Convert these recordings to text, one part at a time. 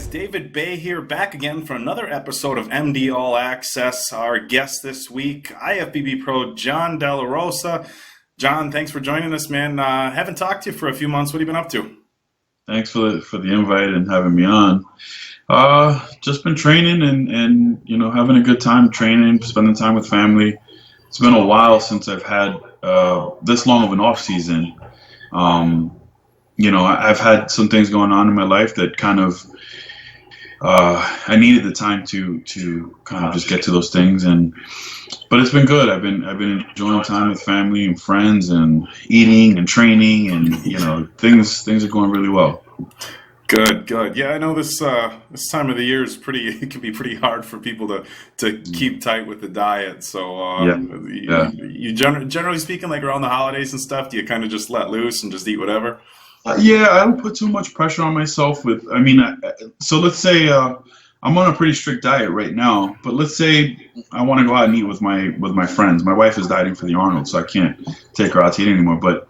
David Baye here, back again for another episode of MD All Access. Our guest this week, IFBB Pro Jon Delarosa. Jon, thanks for joining us, man. Haven't talked to you for a few months. What have you been up to? Thanks for the invite and having me on. Just been training and having a good time training, spending time with family. It's been a while since I've had this long of an off season. I've had some things going on in my life that kind of I needed the time to kind of just get to those things, but it's been good. I've been enjoying time with family and friends and eating and training, and things are going really well. Good. Yeah, I know this time of the year is it can be pretty hard for people to keep tight with the diet. So you generally speaking, like around the holidays and stuff, do you kind of just let loose and just eat whatever? Yeah, I don't put too much pressure on myself so let's say I'm on a pretty strict diet right now, but let's say I want to go out and eat with my friends. My wife is dieting for the Arnold, so I can't take her out to eat anymore. But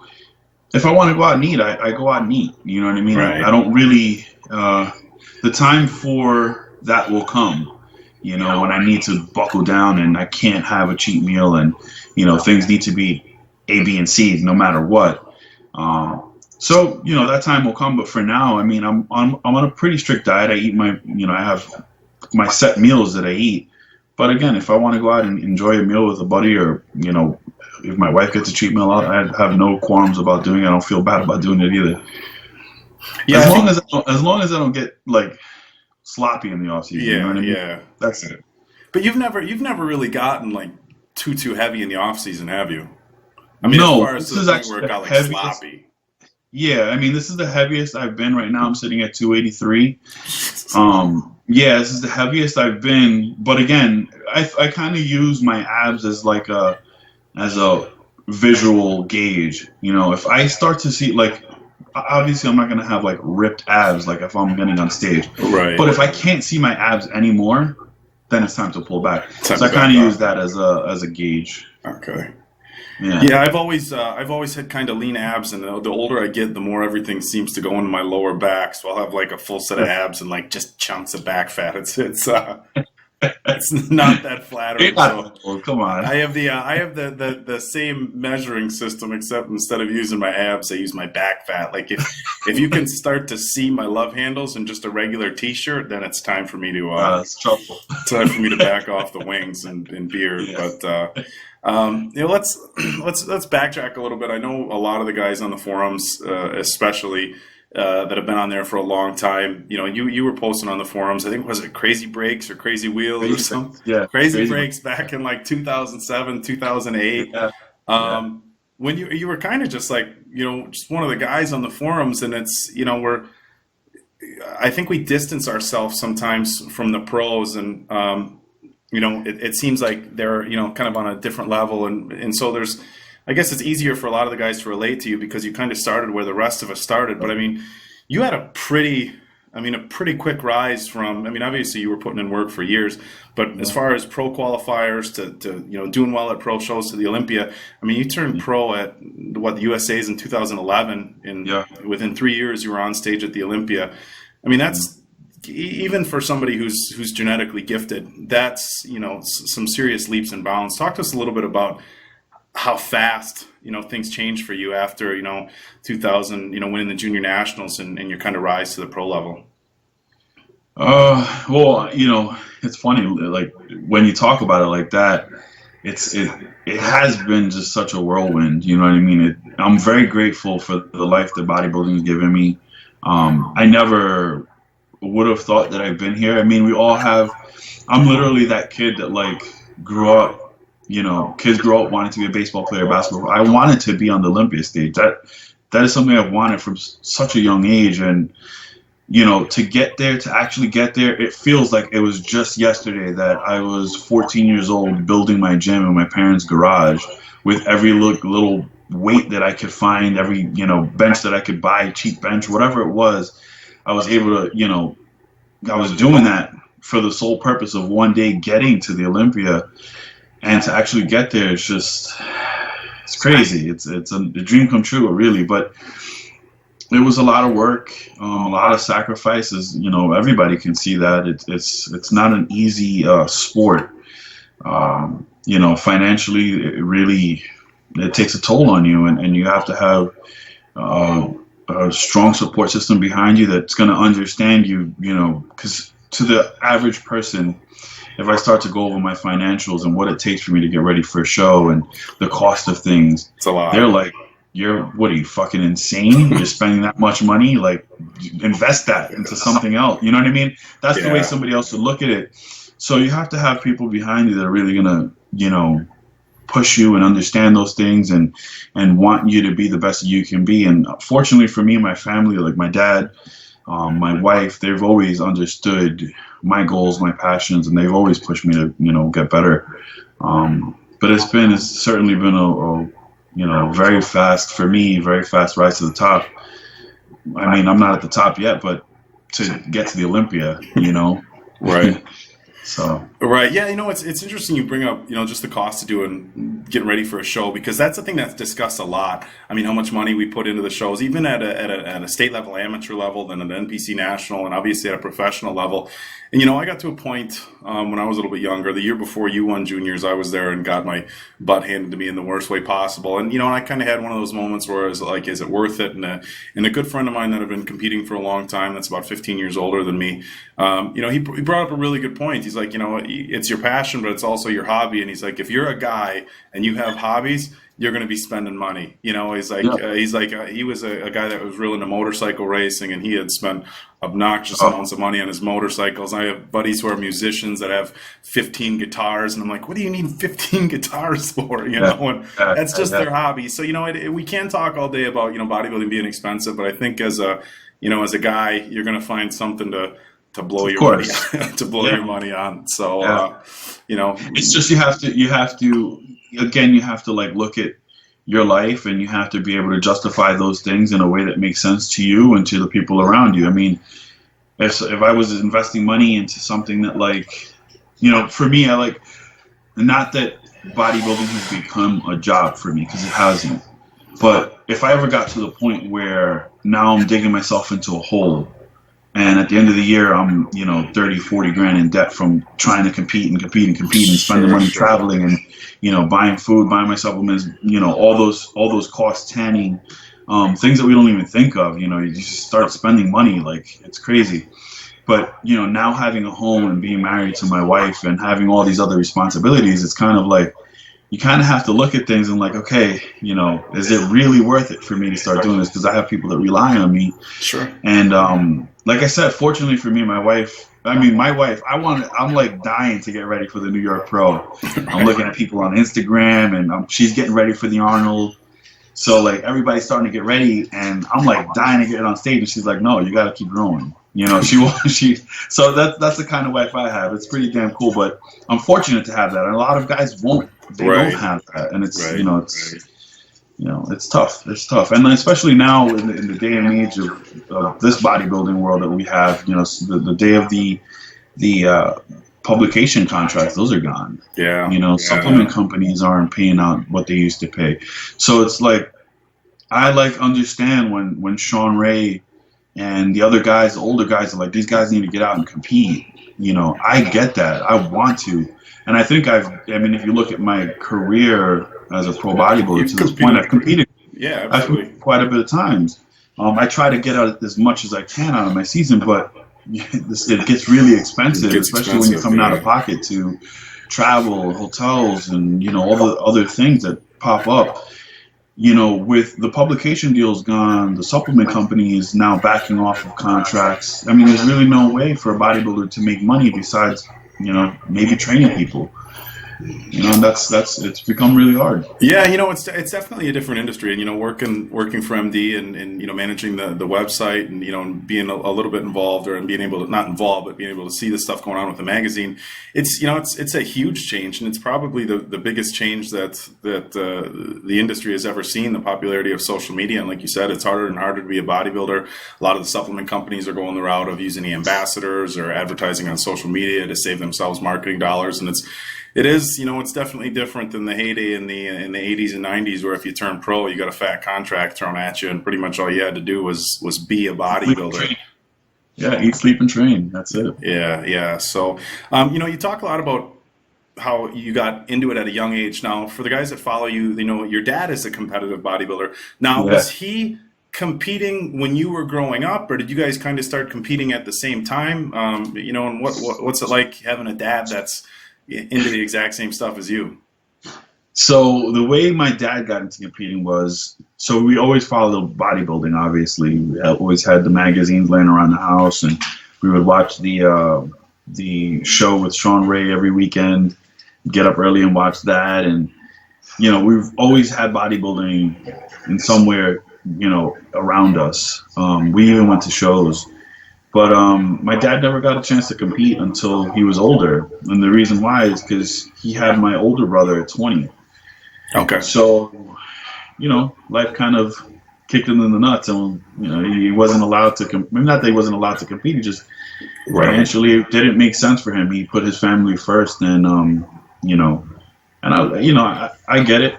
if I want to go out and eat, I go out and eat. You know what I mean? Right. I don't really, the time for that will come, when I need to buckle down and I can't have a cheat meal and, things need to be A, B, and C no matter what. So that time will come, but for now, I'm on a pretty strict diet. I eat I have my set meals that I eat. But again, if I want to go out and enjoy a meal with a buddy, or if my wife gets a cheat meal out, I have no qualms about doing it. I don't feel bad about doing it either. Yeah, as long as I don't get like sloppy in the off season. Yeah, you know what I mean? Yeah, that's it. But you've never really gotten like too heavy in the off season, have you? No, as far as this is actually where it got like heaviest. sloppy. Yeah, this is the heaviest I've been right now. I'm sitting at 283. Yeah, this is the heaviest I've been. But again, I kind of use my abs as a visual gauge. If I start to see, like, obviously I'm not going to have like ripped abs like if I'm getting on stage. Right. But if I can't see my abs anymore, then it's time to pull back. So I kind of use that as a gauge. Okay. Yeah, I've always had kind of lean abs, and the older I get, the more everything seems to go into my lower back. So I'll have like a full set of abs and like just chunks of back fat. It's not that flattering. So come on. I have the same measuring system, except instead of using my abs, I use my back fat. Like if you can start to see my love handles in just a regular T-shirt, then it's time for me to it's trouble. time for me to back off the wings and beard. Yeah. But let's backtrack a little bit. I know a lot of the guys on the forums, especially that have been on there for a long time. You were posting on the forums. I think was it Crazy Breaks or Crazy Wheels or something? Yeah, Crazy Breaks back in like 2007, 2008. Yeah. When you were kind of just like just one of the guys on the forums, and it's I think we distance ourselves sometimes from the pros, and it seems like they're, kind of on a different level. And so I guess it's easier for a lot of the guys to relate to you because you kind of started where the rest of us started. But you had a pretty quick rise from, obviously you were putting in work for years, but as far as pro qualifiers to doing well at pro shows to the Olympia, you turned pro at the USA's in 2011, and within 3 years you were on stage at the Olympia. That's, even for somebody who's genetically gifted, that's some serious leaps and bounds. Talk to us a little bit about how fast things changed for you after 2000 winning the junior nationals and your kind of rise to the pro level. Well, it's funny, like when you talk about it like that, it has been just such a whirlwind. You know what I mean? I'm very grateful for the life that bodybuilding has given me. I never would have thought that I've been here. We all have. I'm literally that kid that like grew up. Kids grow up wanting to be a baseball player, basketball. I wanted to be on the Olympia stage. That is something I've wanted from such a young age, and to get there, to actually get there, it feels like it was just yesterday that I was 14 years old building my gym in my parents' garage with every little weight that I could find, every bench that I could buy, cheap bench, whatever it was. I was able to, I was doing that for the sole purpose of one day getting to the Olympia, and to actually get there, it's crazy. It's a dream come true, really. But it was a lot of work, a lot of sacrifices. You know, everybody can see that it's not an easy sport. You know, financially, it takes a toll on you, and you have to have a strong support system behind you that's going to understand you. You know, because to the average person, if I start to go over my financials and what it takes for me to get ready for a show and the cost of things, It's a lot. they're like, what are you, fucking insane? You're spending that much money? Like, invest that into something else. You know what I mean? That's the way somebody else would look at it. So you have to have people behind you that are really going to, you know, push you and understand those things and want you to be the best that you can be. And fortunately for me and my family, like my dad, my wife, they've always understood my goals, my passions, and they've always pushed me to, you know, get better. But it's certainly been a you know, very fast rise to the top. I mean, I'm not at the top yet, but to get to the Olympia, you know. Right. So. Right. Yeah. You know, it's interesting you bring up, you know, just the cost to do and getting ready for a show, because that's the thing that's discussed a lot. I mean, how much money we put into the shows, even at a state level, amateur level, then at an NPC national, and obviously at a professional level. And, you know, I got to a point when I was a little bit younger, the year before you won juniors, I was there and got my butt handed to me in the worst way possible. And, you know, I kind of had one of those moments where I was like, is it worth it? And a good friend of mine that had been competing for a long time, that's about 15 years older than me, you know, he brought up a really good point. He's like, you know, it's your passion, but it's also your hobby. And he's like, if you're a guy and you have hobbies, you're going to be spending money. You know, he's like, he was a guy that was real into motorcycle racing, and he had spent obnoxious amounts of money on his motorcycles. I have buddies who are musicians that have 15 guitars, and I'm like, what do you need 15 guitars for? You know, and that's just their hobby. So, you know, we can talk all day about, you know, bodybuilding being expensive, but I think as a guy, you're going to find something to blow your money your money on. So, you know, it's just you have to like look at your life, and you have to be able to justify those things in a way that makes sense to you and to the people around you. I mean, if I was investing money into something that, like, you know, for me, I like, not that bodybuilding has become a job for me, because it hasn't, but if I ever got to the point where now I'm digging myself into a hole, and at the end of the year, I'm, you know, 30, 40 grand in debt from trying to compete and spending money traveling and, you know, buying food, buying my supplements, you know, all those costs, tanning, things that we don't even think of. You know, you just start spending money like it's crazy. But, you know, now having a home and being married to my wife and having all these other responsibilities, it's kind of like, you kind of have to look at things and like, okay, you know, is it really worth it for me to start doing this? Because I have people that rely on me. Sure. And like I said, fortunately for me, my wife, I'm like dying to get ready for the New York Pro. I'm looking at people on Instagram, and she's getting ready for the Arnold. So like everybody's starting to get ready, and I'm like dying to get on stage, and she's like, no, you got to keep growing. You know, so that's the kind of wife I have. It's pretty damn cool, but I'm fortunate to have that. And a lot of guys won't. They don't have that, and it's you know, it's tough. It's tough, and especially now in the day and age of this bodybuilding world that we have. You know, the day of the publication contracts, those are gone. Yeah. You know, supplement companies aren't paying out what they used to pay. So it's like, I like understand when Sean Ray and the other guys, the older guys, are like, these guys need to get out and compete. You know, I get that. I want to. And I think I mean, if you look at my career as a pro bodybuilder, to this point, I've competed. Yeah, absolutely. I've competed quite a bit of times. I try to get out as much as I can out of my season, but it gets really expensive, especially when you're coming out of pocket to travel, hotels, and, you know, all the other things that pop up. You know, with the publication deals gone, the supplement company is now backing off of contracts. I mean, there's really no way for a bodybuilder to make money besides, you know, maybe training people. You know, and it's become really hard. Yeah, you know, it's definitely a different industry, and, you know, working for MD and you know, managing the website, and, you know, and being a little bit involved, and being able to, not involved, but being able to see the stuff going on with the magazine. It's, you know, it's a huge change, and it's probably the biggest change that the industry has ever seen. The popularity of social media, and like you said, it's harder and harder to be a bodybuilder. A lot of the supplement companies are going the route of using the ambassadors or advertising on social media to save themselves marketing dollars, and It is, it's definitely different than the heyday in the 80s and 90s, where if you turn pro, you got a fat contract thrown at you, and pretty much all you had to do was be a Sleep and bodybuilder. train. Yeah, eat, sleep, and train. That's it. Yeah, yeah. So, you talk a lot about how you got into it at a young age. Now, for the guys that follow you, they know your dad is a competitive bodybuilder. Now, Yeah. was he competing when you were growing up, or did you guys kind of start competing at the same time? And what's it like having a dad that's into the exact same stuff as you? So the way my dad got into competing was, so we always followed bodybuilding. Obviously, we always had the magazines laying around the house, and we would watch the show with Sean Ray every weekend. Get up early and watch that, and we've always had bodybuilding in somewhere around us. We even went to shows, but my dad never got a chance to compete until he was older, and the reason why is because he had my older brother at 20. Okay. So, life kind of kicked him in the nuts, and he wasn't allowed to. Not that he wasn't allowed to compete. He just financially it didn't make sense for him. He put his family first, and and I get it.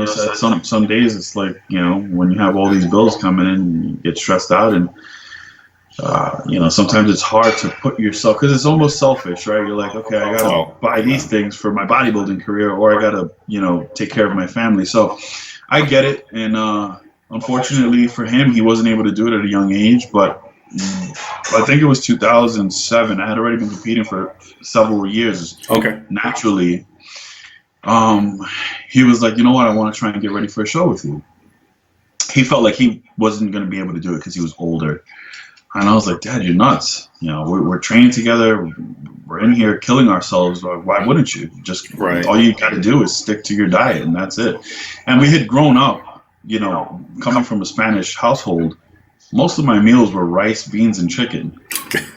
So some days it's like when you have all these bills coming in, you get stressed out, and sometimes it's hard to put yourself, because it's almost selfish, right? You're like, okay, I gotta buy these things for my bodybuilding career, or I gotta, take care of my family. So I get it. And unfortunately for him, he wasn't able to do it at a young age, but I think it was 2007. I had already been competing for several years. Okay. Naturally, he was like, you know what, I want to try and get ready for a show with you. He felt like he wasn't going to be able to do it because he was older. And I was like, Dad, you're nuts. We're training together. We're in here killing ourselves. Why wouldn't you? Just all you got to do is stick to your diet, and that's it. And we had grown up, coming from a Spanish household. Most of my meals were rice, beans, and chicken.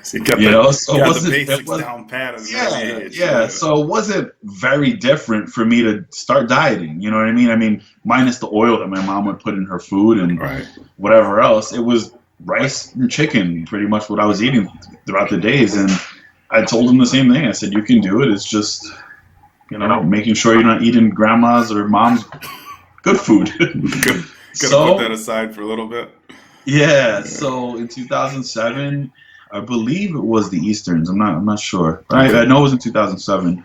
So you got the basics down pat at an early age. Yeah. So it wasn't very different for me to start dieting. You know what I mean? I mean, minus the oil that my mom would put in her food and whatever else. It was rice and chicken, pretty much what I was eating throughout the days. And I told him the same thing. I said, you can do it. It's just, making sure you're not eating grandma's or mom's good food. Gotta put that aside for a little bit. Yeah. So in 2007, I believe it was the Easterns. I'm not sure. I know it was in 2007.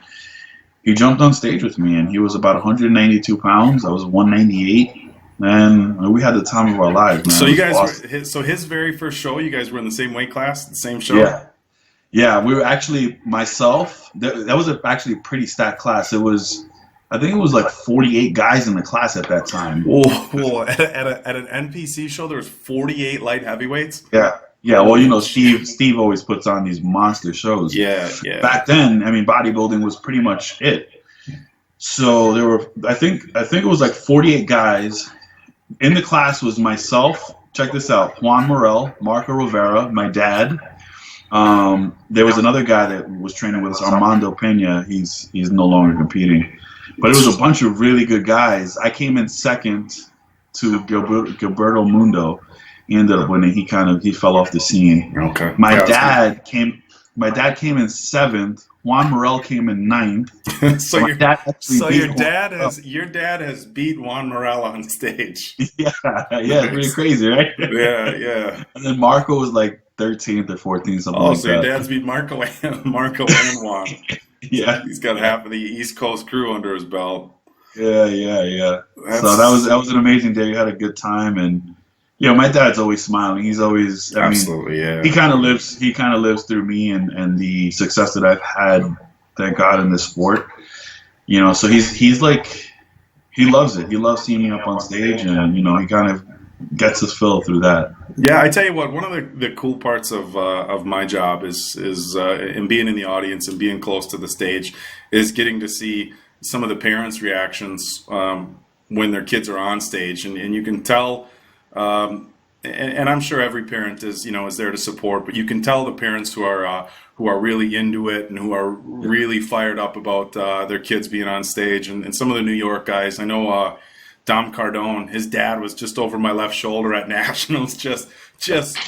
He jumped on stage with me, and he was about 192 pounds. I was 198. And we had the time of our lives, man. So you guys, his very first show, you guys were in the same weight class, the same show? Yeah. We were actually, myself, that was actually a pretty stacked class. I think it was like 48 guys in the class at that time. Whoa. At an NPC show, there was 48 light heavyweights? Yeah. Well, Steve always puts on these monster shows. Yeah. Back then, I mean, bodybuilding was pretty much it. So there were, I think it was like 48 guys. In the class was myself. Check this out: Juan Morel, Marco Rivera, my dad. There was another guy that was training with us, Armando Pena. He's no longer competing, but it was a bunch of really good guys. I came in second to Gilberto Mundo. He ended up winning. He fell off the scene. Okay. My dad came in seventh. Juan Morel came in ninth. So your dad has beat Juan Morel on stage. Yeah, it's pretty crazy, right? Yeah. And then Marco was like 13th or 14th, something like that. Oh, so your dad's beat Marco and Juan. Yeah. He's got half of the East Coast crew under his belt. Yeah. So that was an amazing day. We had a good time, and my dad's always smiling. He's always, absolutely, yeah. He kind of lives through me and the success that I've had, thank God, in this sport. So he's like, he loves it. He loves seeing me up on stage, and he kind of gets his fill through that. Yeah, I tell you what, one of the cool parts of my job is in being in the audience and being close to the stage is getting to see some of the parents' reactions when their kids are on stage, and you can tell. And I'm sure every parent is there to support, but you can tell the parents who are really into it and who are really fired up about their kids being on stage. And some of the New York guys, I know Dom Cardone, his dad was just over my left shoulder at Nationals, just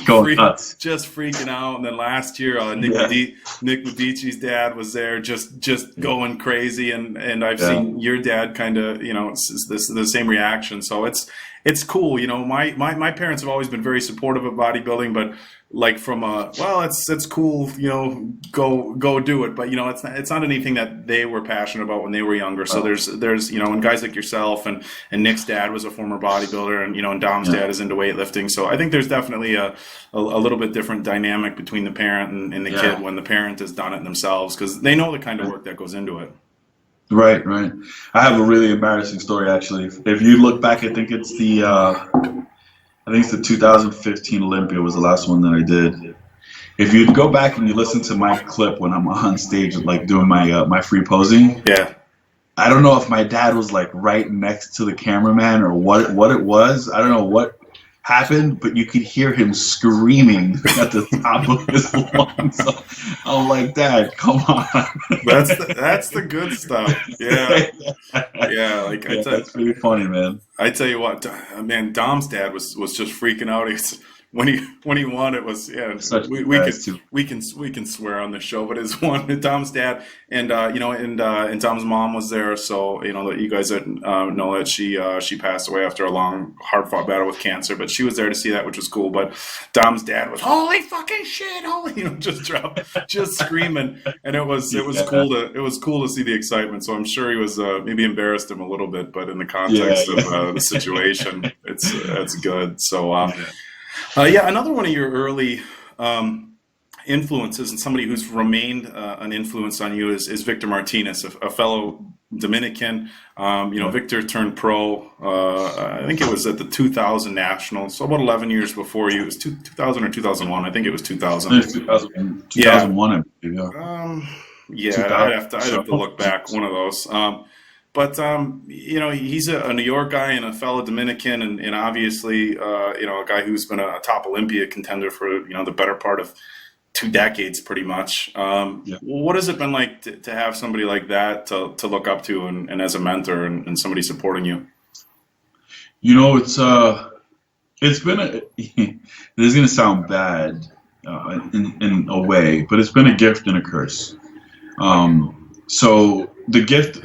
Going nuts. just freaking out. And then last year, Nick Medici's dad was there, just going crazy. And I've seen your dad kind of, it's the same reaction. So it's cool. My parents have always been very supportive of bodybuilding, but like from it's cool, go do it. But it's not anything that they were passionate about when they were younger. So there's and guys like yourself and Nick's dad was a former bodybuilder, and Dom's dad is into weightlifting. So I think there's definitely a little bit different dynamic between the parent and the kid when the parent has done it themselves, because they know the kind of work that goes into it. Right. I have a really embarrassing story, actually. If you look back, I think it's the 2015 Olympia was the last one that I did. If you go back and you listen to my clip when I'm on stage, like doing my free posing, I don't know if my dad was like right next to the cameraman or what it was. I don't know what happened, but you could hear him screaming at the top of his lungs. I'm like, Dad, come on. That's the good stuff. Yeah. That's really funny, man. I tell you what, man, Dom's dad was just freaking out. When he won, it was we can swear on the show, but it's one Dom's dad and Dom's mom was there, so that you guys know that she passed away after a long hard fought battle with cancer, but she was there to see that, which was cool. But Dom's dad was holy fucking shit, just screaming, and it was cool to see the excitement. So I'm sure he was maybe embarrassed him a little bit, but in the context of the situation, it's good. So. Another one of your early influences and somebody who's remained an influence on you is Victor Martinez, a fellow Dominican. Victor turned pro, I think it was at the 2000 Nationals, so about 11 years before you. It was 2000 or 2001. I think it was 2000. It was 2001, I believe, I'd have to look back, one of those. But he's a New York guy and a fellow Dominican, and obviously, a guy who's been a top Olympia contender for the better part of 2 decades, pretty much. What has it been like to have somebody like that to look up to and as a mentor and somebody supporting you? It's been this is going to sound bad in a way, but it's been a gift and a curse. So the gift,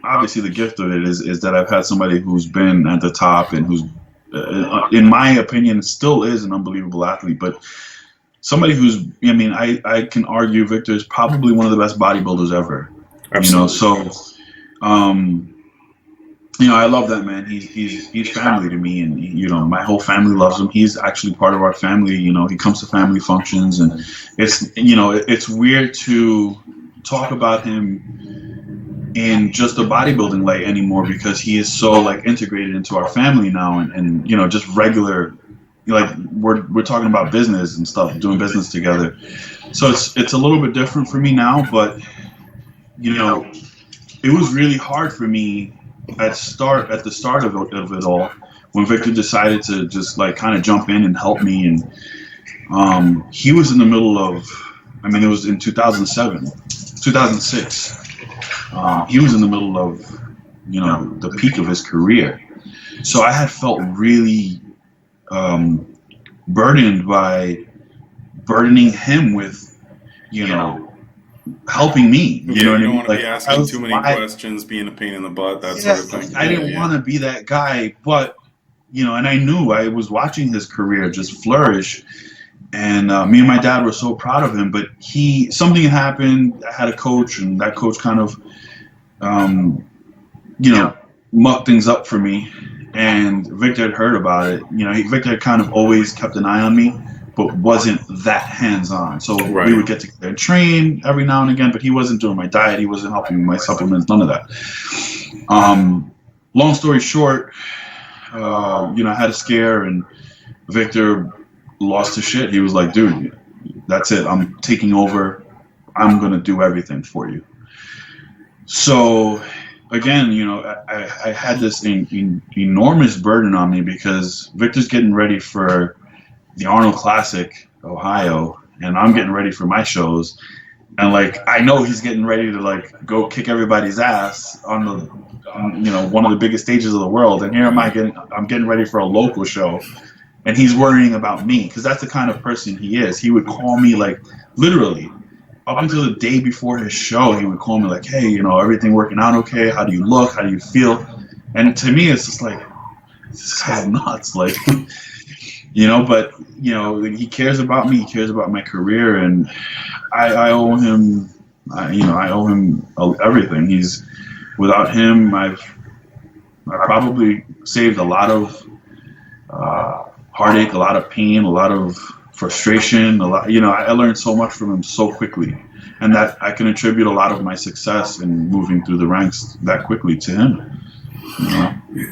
obviously the gift of it is that I've had somebody who's been at the top and who's, in my opinion, still is an unbelievable athlete. But somebody who's, I can argue Victor is probably one of the best bodybuilders ever. Absolutely. I love that man. He's family to me, and my whole family loves him. He's actually part of our family. He comes to family functions, and it's weird to talk about him in just a bodybuilding light anymore, because he is so integrated into our family now, and just regular, we're talking about business and stuff, doing business together. So it's a little bit different for me now, but it was really hard for me at the start of it all, when Victor decided to just kind of jump in and help me. And he was in the middle of, it was in 2006. He was in the middle of, the peak of his career. So I had felt really burdened by burdening him with, helping me. You know what I mean? You don't want to be asking too many questions, being a pain in the butt, that sort of thing. I didn't want to be that guy, but, and I knew I was watching his career just flourish. And me and my dad were so proud of him, but something had happened. I had a coach, and that coach kind of, mucked things up for me. And Victor had heard about it. Victor had kind of always kept an eye on me, but wasn't that hands-on. So we would get together and train every now and again, but he wasn't doing my diet. He wasn't helping me with my supplements, none of that. Long story short, I had a scare, and Victor lost his shit. He was like, dude, that's it. I'm taking over. I'm going to do everything for you. So again, I had this enormous burden on me, because Victor's getting ready for the Arnold Classic, Ohio, and I'm getting ready for my shows. And I know he's getting ready to go kick everybody's ass on one of the biggest stages of the world. And here am I I'm getting ready for a local show. and he's worrying about me, because that's the kind of person he is. He would call me, like, literally up until the day before his show. He would call me like, hey, everything working out okay? How do you look? How do you feel? And to me, it's just like, this guy's nuts. Like, but he cares about me. He cares about my career, and I owe him. I owe him everything. Without him, I probably saved a lot of heartache, a lot of pain, a lot of frustration. I learned so much from him so quickly, and that I can attribute a lot of my success in moving through the ranks that quickly to him.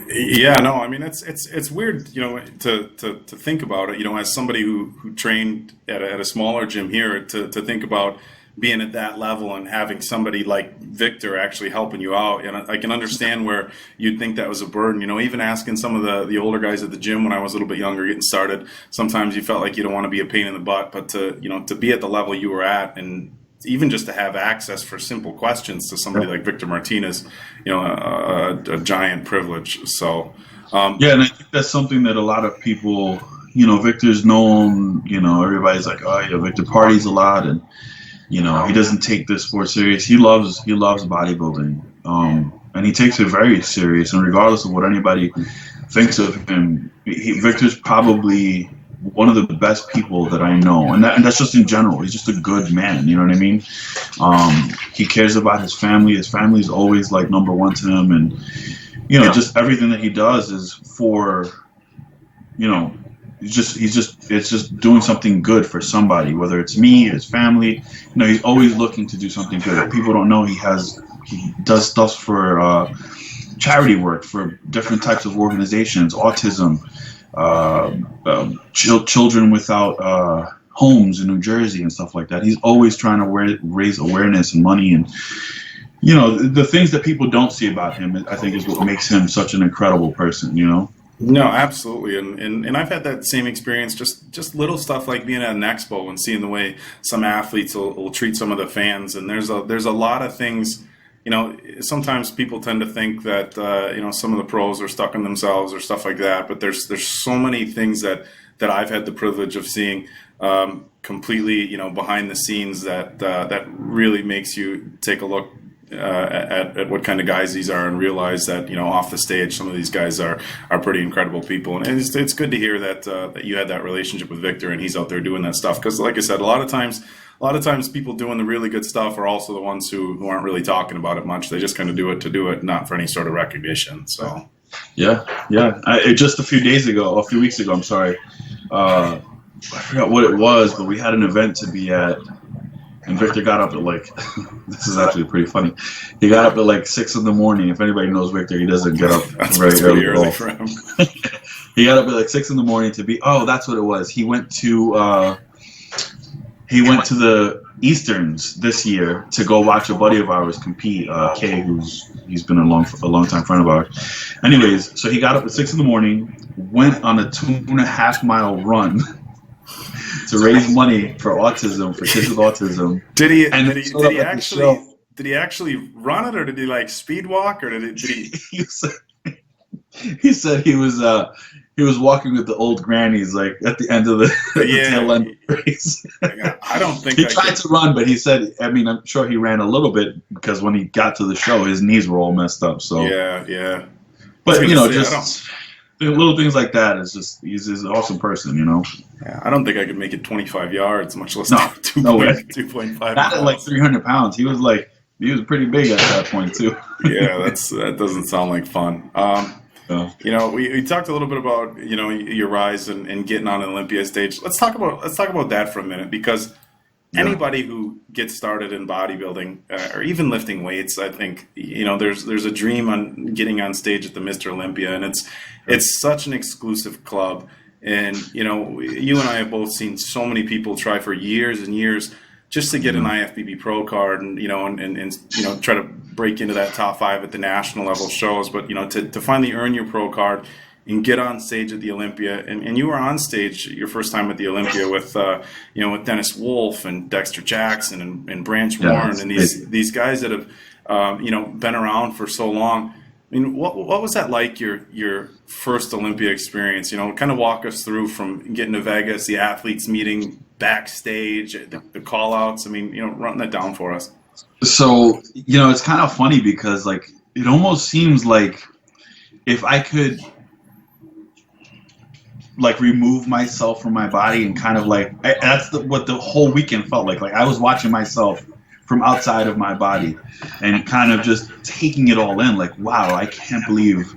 Yeah, no, I mean it's weird, to think about it, as somebody who trained at a smaller gym here, to think about being at that level and having somebody like Victor actually helping you out. And I can understand where you'd think that was a burden. Even asking some of the older guys at the gym when I was a little bit younger, getting started, sometimes you felt like you don't want to be a pain in the butt, but to be at the level you were at, and even just to have access for simple questions to somebody like Victor Martinez, a giant privilege. So, and I think that's something that a lot of people, Victor's known, everybody's like, oh yeah, Victor parties a lot, and he doesn't take this sport serious. He loves bodybuilding, and he takes it very serious. And regardless of what anybody thinks of him, Victor's probably one of the best people that I know, and that's just in general. He's just a good man. You know what I mean? He cares about his family. His family's always like number one to him, and just everything that he does is for, it's just doing something good for somebody, whether it's me, his family. He's always looking to do something good. People don't know he does stuff for charity work for different types of organizations, autism, children without homes in New Jersey and stuff like that. He's always trying to raise awareness and money, and the things that people don't see about him, I think, is what makes him such an incredible person. No, absolutely, and I've had that same experience. Just little stuff like being at an expo and seeing the way some athletes will treat some of the fans, and there's a lot of things. Sometimes people tend to think that some of the pros are stuck in themselves or stuff like that, but there's so many things that I've had the privilege of seeing completely behind the scenes that really makes you take a look at what kind of guys these are and realize that off the stage some of these guys are pretty incredible people, and it's good to hear that you had that relationship with Victor and he's out there doing that stuff, because like I said, a lot of times people doing the really good stuff are also the ones who aren't really talking about it much. They just kind of do it to do it, not for any sort of recognition. So yeah. Just a few weeks ago, I'm sorry, I forgot what it was, but we had an event to be at. And Victor got up at this is actually pretty funny. He got up at 6 in the morning. If anybody knows Victor, he doesn't get up very early for him. He got up at 6 in the morning to be. Oh, that's what it was. He went to the Easterns this year to go watch a buddy of ours compete. Kay, he's been a long time friend of ours. Anyways, so he got up at 6 in the morning, went on a 2.5 mile run to raise money for autism, for kids with autism. Did he actually run it, or did he speed walk, or did he? He said he was walking with the old grannies at the end of the tail end of the race. I don't think he tried to run, but he said, I'm sure he ran a little bit because when he got to the show, his knees were all messed up. So yeah. But just little things like that is just he's an awesome person. Yeah, I don't think I could make it 25 yards, much less 2.5. Not at 300 pounds. He was pretty big at that point too. Yeah, that doesn't sound like fun. We talked a little bit about your rise and getting on an Olympia stage. Let's talk about that for a minute, because anybody who gets started in bodybuilding or even lifting weights, I think there's a dream on getting on stage at the Mr. Olympia, and it's such an exclusive club. And you and I have both seen so many people try for years and years just to get an IFBB Pro card, and try to break into that top 5 at the national level shows. But to finally earn your pro card and get on stage at the Olympia, and you were on stage your first time at the Olympia with with Dennis Wolf and Dexter Jackson and Branch Warren and these guys that have been around for so long. I mean, what was that like, your first Olympia experience? Kind of walk us through from getting to Vegas, the athletes meeting backstage, the call outs. I mean, run that down for us. So, it's kind of funny because like it almost seems like if I could like remove myself from my body and kind of like what the whole weekend felt like. Like I was watching myself from outside of my body and kind of just taking it all in. Like, wow, I can't believe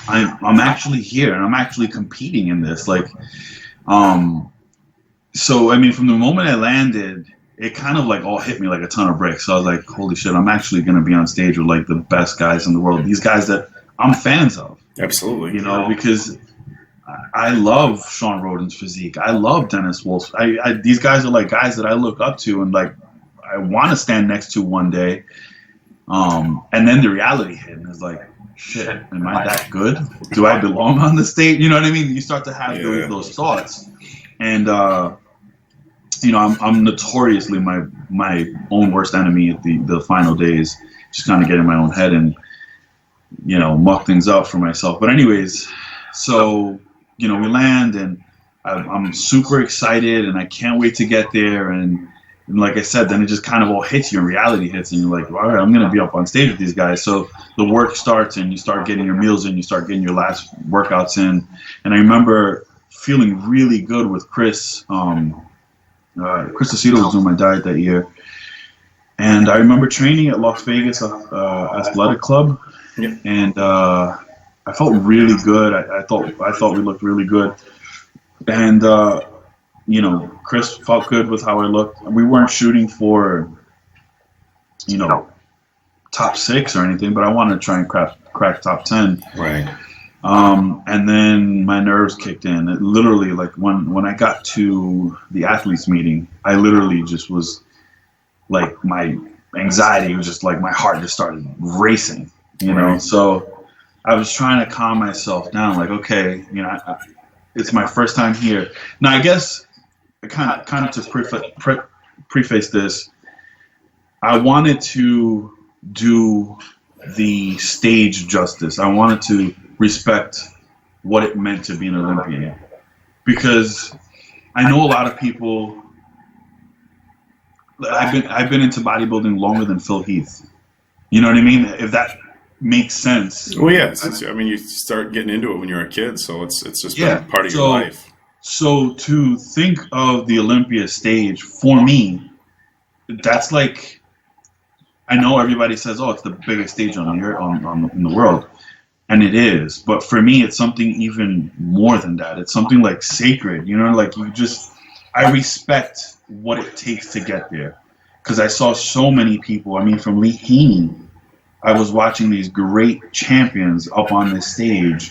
I'm actually here and I'm actually competing in this. Like, so I mean, from the moment I landed, it kind of like all hit me like a ton of bricks. So I was like, holy shit, I'm actually going to be on stage with like the best guys in the world. These guys that I'm fans of. Absolutely. Because I love Sean Roden's physique. I love Dennis Wolf's. These guys are like guys that I look up to and like I want to stand next to one day. And then the reality hit and it's like, shit, am I that good? Do I belong on the stage? You know what I mean? You start to have those thoughts. And, I'm notoriously my own worst enemy at the final days, just kind of get in my own head and, muck things up for myself. But anyways, so, we land and I'm super excited and I can't wait to get there. And like I said, then it just kind of all hits you and reality hits and you're like, all right, I'm going to be up on stage with these guys. So the work starts and you start getting your meals in, you start getting your last workouts in. And I remember feeling really good with Chris. Chris Aceto was doing my diet that year. And I remember training at Las Vegas Athletic Club. Yeah. And I felt really good. I thought we looked really good. And, Chris felt good with how I looked. We weren't shooting for, top 6 or anything, but I wanted to try and crack top 10. Right. And then my nerves kicked in. It literally, like when I got to the athletes meeting, I literally just was like, my anxiety was just like, my heart just started racing, know? So I was trying to calm myself down. Like, okay, it's my first time here. Now, I guess kind of to preface this, I wanted to do the stage justice. I wanted to respect what it meant to be an Olympian, because I know a lot of people. I've been into bodybuilding longer than Phil Heath. You know what I mean? If that makes sense. Well, yeah. You start getting into it when you're a kid, so it's just been part of your life. So to think of the Olympia stage for me, that's like, I know everybody says, "Oh, it's the biggest stage in the world," and it is. But for me, it's something even more than that. It's something like sacred. Like I respect what it takes to get there, because I saw so many people. I mean, from Lee Haney, I was watching these great champions up on this stage,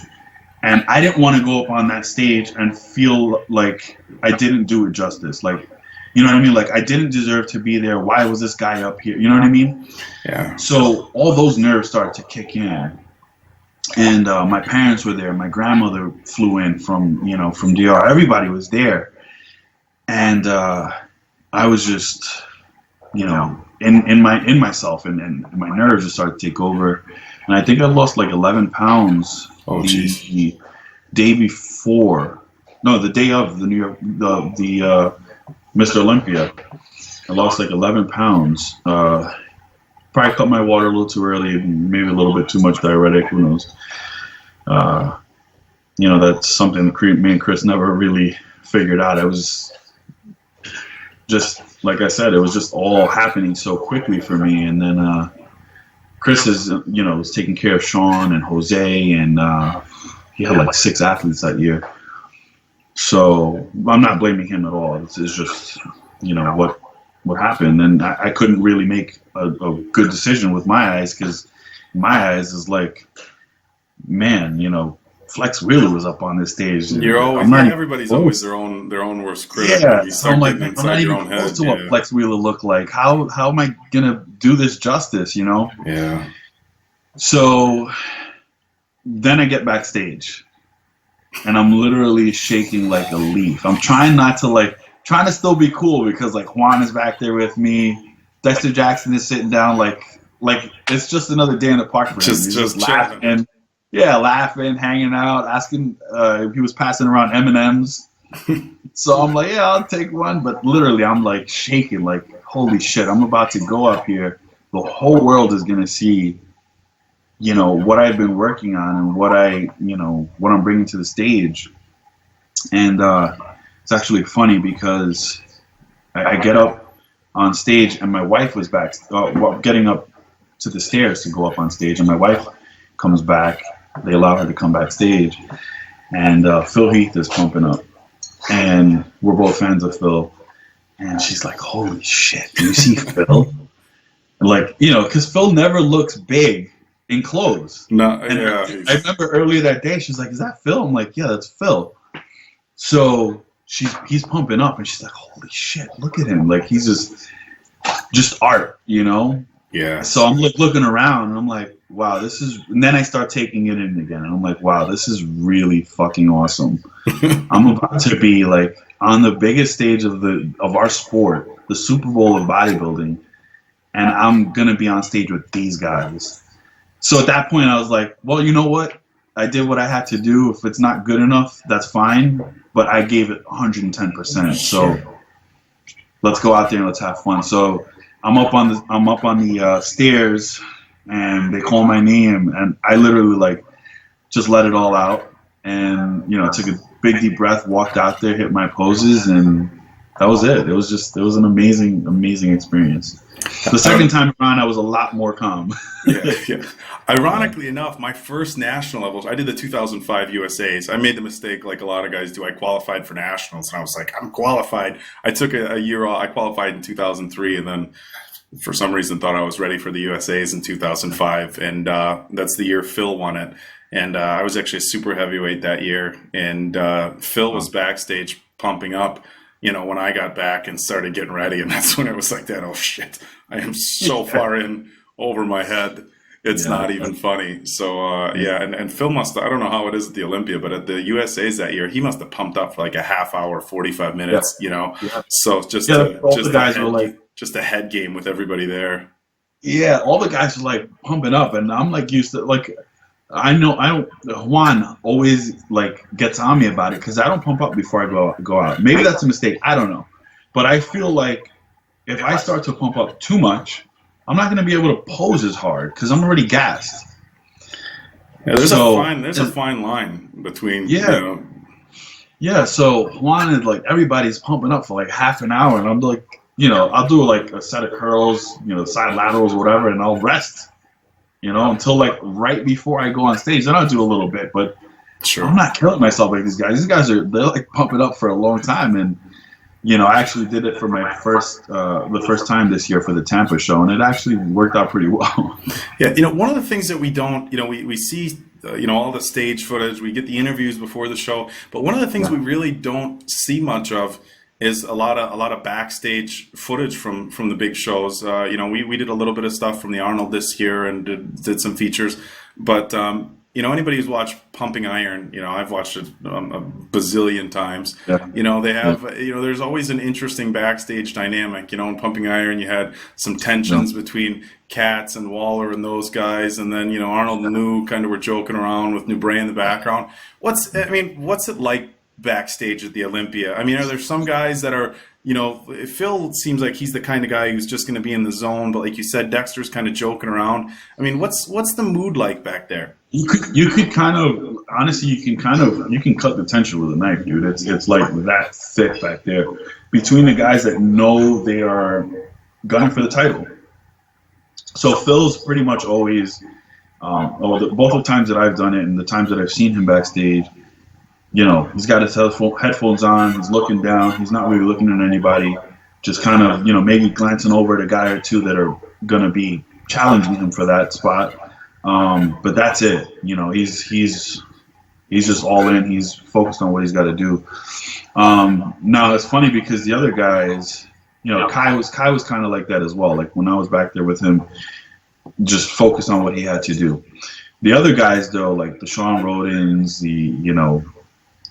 and I didn't want to go up on that stage and feel like I didn't do it justice. Like, you know what I mean? Like, I didn't deserve to be there. Why was this guy up here? You know what I mean? Yeah. So all those nerves started to kick in. And my parents were there. My grandmother flew in from DR. Everybody was there. And I was just, in myself, and my nerves just started to take over. And I think I lost like 11 pounds the day before. No, the day of the New York, the Mr. Olympia. I lost like 11 pounds. Probably cut my water a little too early, maybe a little bit too much diuretic, who knows. That's something me and Chris never really figured out. It was just, like I said, it was just all happening so quickly for me. And then Chris was taking care of Sean and Jose, and he had like 6 athletes that year. So I'm not blaming him at all. It's just, what happened. And I couldn't really make a good decision with my eyes, because my eyes is like, man, Flex Wheeler was up on this stage. Everybody's always their own worst critic. Yeah, so I'm like, I'm not even close to what Flex Wheeler looked like. How am I gonna do this justice? Yeah. So then I get backstage, and I'm literally shaking like a leaf. I'm trying to still be cool, because like Juan is back there with me. Dexter Jackson is sitting down like like it's just another day in the park for him. He's just laughing, yeah, laughing, hanging out, asking if he was passing around M&Ms. So I'm like, yeah, I'll take one. But literally, I'm like shaking, like, holy shit, I'm about to go up here. The whole world is gonna see, you know, what I've been working on and what what I'm bringing to the stage. And it's actually funny because I get up on stage and my wife was back, getting up to the stairs to go up on stage, and my wife comes back. They allow her to come backstage, and Phil Heath is pumping up, and we're both fans of Phil. And she's like, "Holy shit! Do you see Phil?" Like, you know, because Phil never looks big in clothes. No, and yeah. I remember earlier that day, she was like, "Is that Phil?" I'm like, "Yeah, that's Phil." So he's pumping up, and she's like, "Holy shit! Look at him! Like, he's just art, you know?" Yeah. So I'm like looking around, and I'm like, "Wow, this is." And then I start taking it in again, and I'm like, "Wow, this is really fucking awesome." I'm about to be like on the biggest stage of our sport, the Super Bowl of bodybuilding, and I'm gonna be on stage with these guys. So at that point, I was like, "Well, you know what? I did what I had to do. If it's not good enough, that's fine. But I gave it 110%. So let's go out there and let's have fun." So I'm up on the stairs, and they call my name, and I literally like just let it all out, and you know, took a big deep breath, walked out there, hit my poses, and that was it. It was an amazing experience. The second time around, I was a lot more calm. Yeah. Ironically enough, my first national levels, I did the 2005 USAs. I made the mistake, like a lot of guys do. I qualified for nationals, and I was like, I'm qualified. I took a year off. I qualified in 2003, and then for some reason thought I was ready for the USAs in 2005, and that's the year Phil won it. And I was actually a super heavyweight that year, and Phil was backstage pumping up, you know, when I got back and started getting ready, and that's when it was like that, oh shit, I am so far in over my head. It's not even funny. So, yeah, and Phil must, I don't know how it is at the Olympia, but at the USAs that year, he must have pumped up for like a half hour, 45 minutes, you know? Yeah. So just a head game with everybody there. Yeah, all the guys were like pumping up, and I'm like used to, like, I don't, Juan always like gets on me about it because I don't pump up before I go out. Maybe that's a mistake. I don't know. But I feel like if I start to pump up too much, I'm not going to be able to pose as hard because I'm already gassed. Yeah, there's a fine line between, yeah. You know. Yeah, so Juan is like, everybody's pumping up for like half an hour, and I'm like, you know, I'll do like a set of curls, you know, side laterals, whatever, and I'll rest. You know, until like right before I go on stage, then I'll do a little bit, but sure. I'm not killing myself like these guys. These guys they're like pumping up for a long time, and you know, I actually did it for my the first time this year for the Tampa show, and it actually worked out pretty well. Yeah, you know, one of the things that we don't, you know, we see, you know, all the stage footage, we get the interviews before the show, but one of the things we really don't see much of is a lot of backstage footage from the big shows. You know, we did a little bit of stuff from the Arnold this year and did some features, but you know, anybody who's watched Pumping Iron, you know, I've watched it a bazillion times. Yeah. You know, they have, you know, there's always an interesting backstage dynamic. You know, in Pumping Iron, you had some tensions between Katz and Waller and those guys, and then, you know, Arnold and New kind of were joking around with New Bray in the background. What's it like backstage at the Olympia? I mean, are there some guys that are, you know, Phil seems like he's the kind of guy who's just going to be in the zone, but like you said, Dexter's kind of joking around. I mean, what's the mood like back there? You could kind of, honestly, you can cut the tension with a knife, dude. It's like that thick back there between the guys that know they are gunning for the title. So Phil's pretty much always, both the times that I've done it and the times that I've seen him backstage, you know, he's got his headphones on, he's looking down, he's not really looking at anybody, just kind of, you know, maybe glancing over at a guy or two that are going to be challenging him for that spot. But that's it. You know, he's just all in. He's focused on what he's got to do. Now it's funny because the other guys, you know, Kai was kind of like that as well. Like when I was back there with him, just focused on what he had to do. The other guys though, like the Sean Rodins,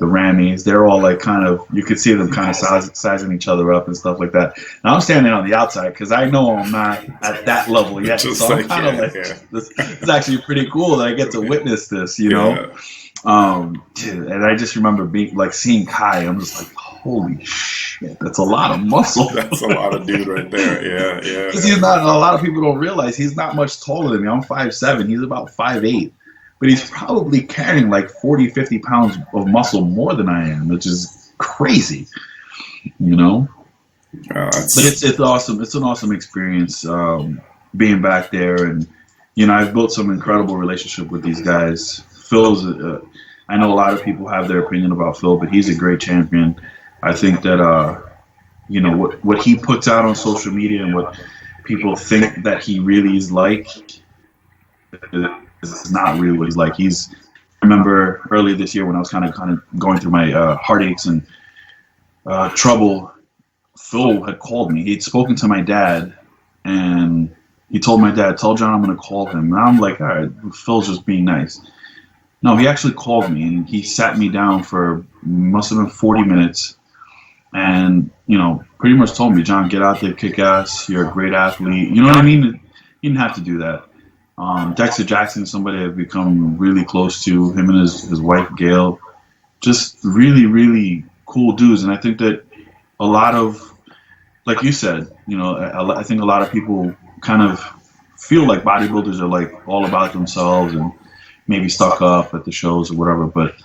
the Rammies. They're all like kind of, you could see them kind of sizing each other up and stuff like that. Now I'm standing on the outside because I know I'm not at that level yet. Just so I'm kind of like, this is actually pretty cool that I get to witness this, you know? And I just remember being like seeing Kai. I'm just like, holy shit, that's a lot of muscle. That's a lot of dude right there. Yeah. Because he's not, a lot of people don't realize he's not much taller than me. I'm 5'7". He's about 5'8". But he's probably carrying like 40, 50 pounds of muscle more than I am, which is crazy, you know? But it's awesome. It's an awesome experience being back there. And, you know, I've built some incredible relationship with these guys. Phil's, I know a lot of people have their opinion about Phil, but he's a great champion. I think that, you know, what he puts out on social media and what people think that he really is like is not really what he's like. I remember earlier this year when I was kind of going through my heartaches and trouble, Phil had called me. He'd spoken to my dad, and he told my dad, "Tell John I'm going to call him." And I'm like, all right, Phil's just being nice. No, he actually called me, and he sat me down for, must have been 40 minutes, and, you know, pretty much told me, "John, get out there, kick ass. You're a great athlete." You know what I mean? He didn't have to do that. Dexter Jackson, somebody I've become really close to, him and his wife, Gail, just really, really cool dudes. And I think that a lot of, like you said, you know, I think a lot of people kind of feel like bodybuilders are like all about themselves and maybe stuck up at the shows or whatever. But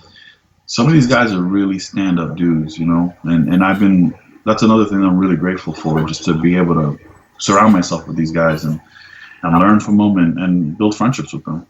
some of these guys are really stand-up dudes, you know, and that's another thing I'm really grateful for, just to be able to surround myself with these guys and learn from them and build friendships with them.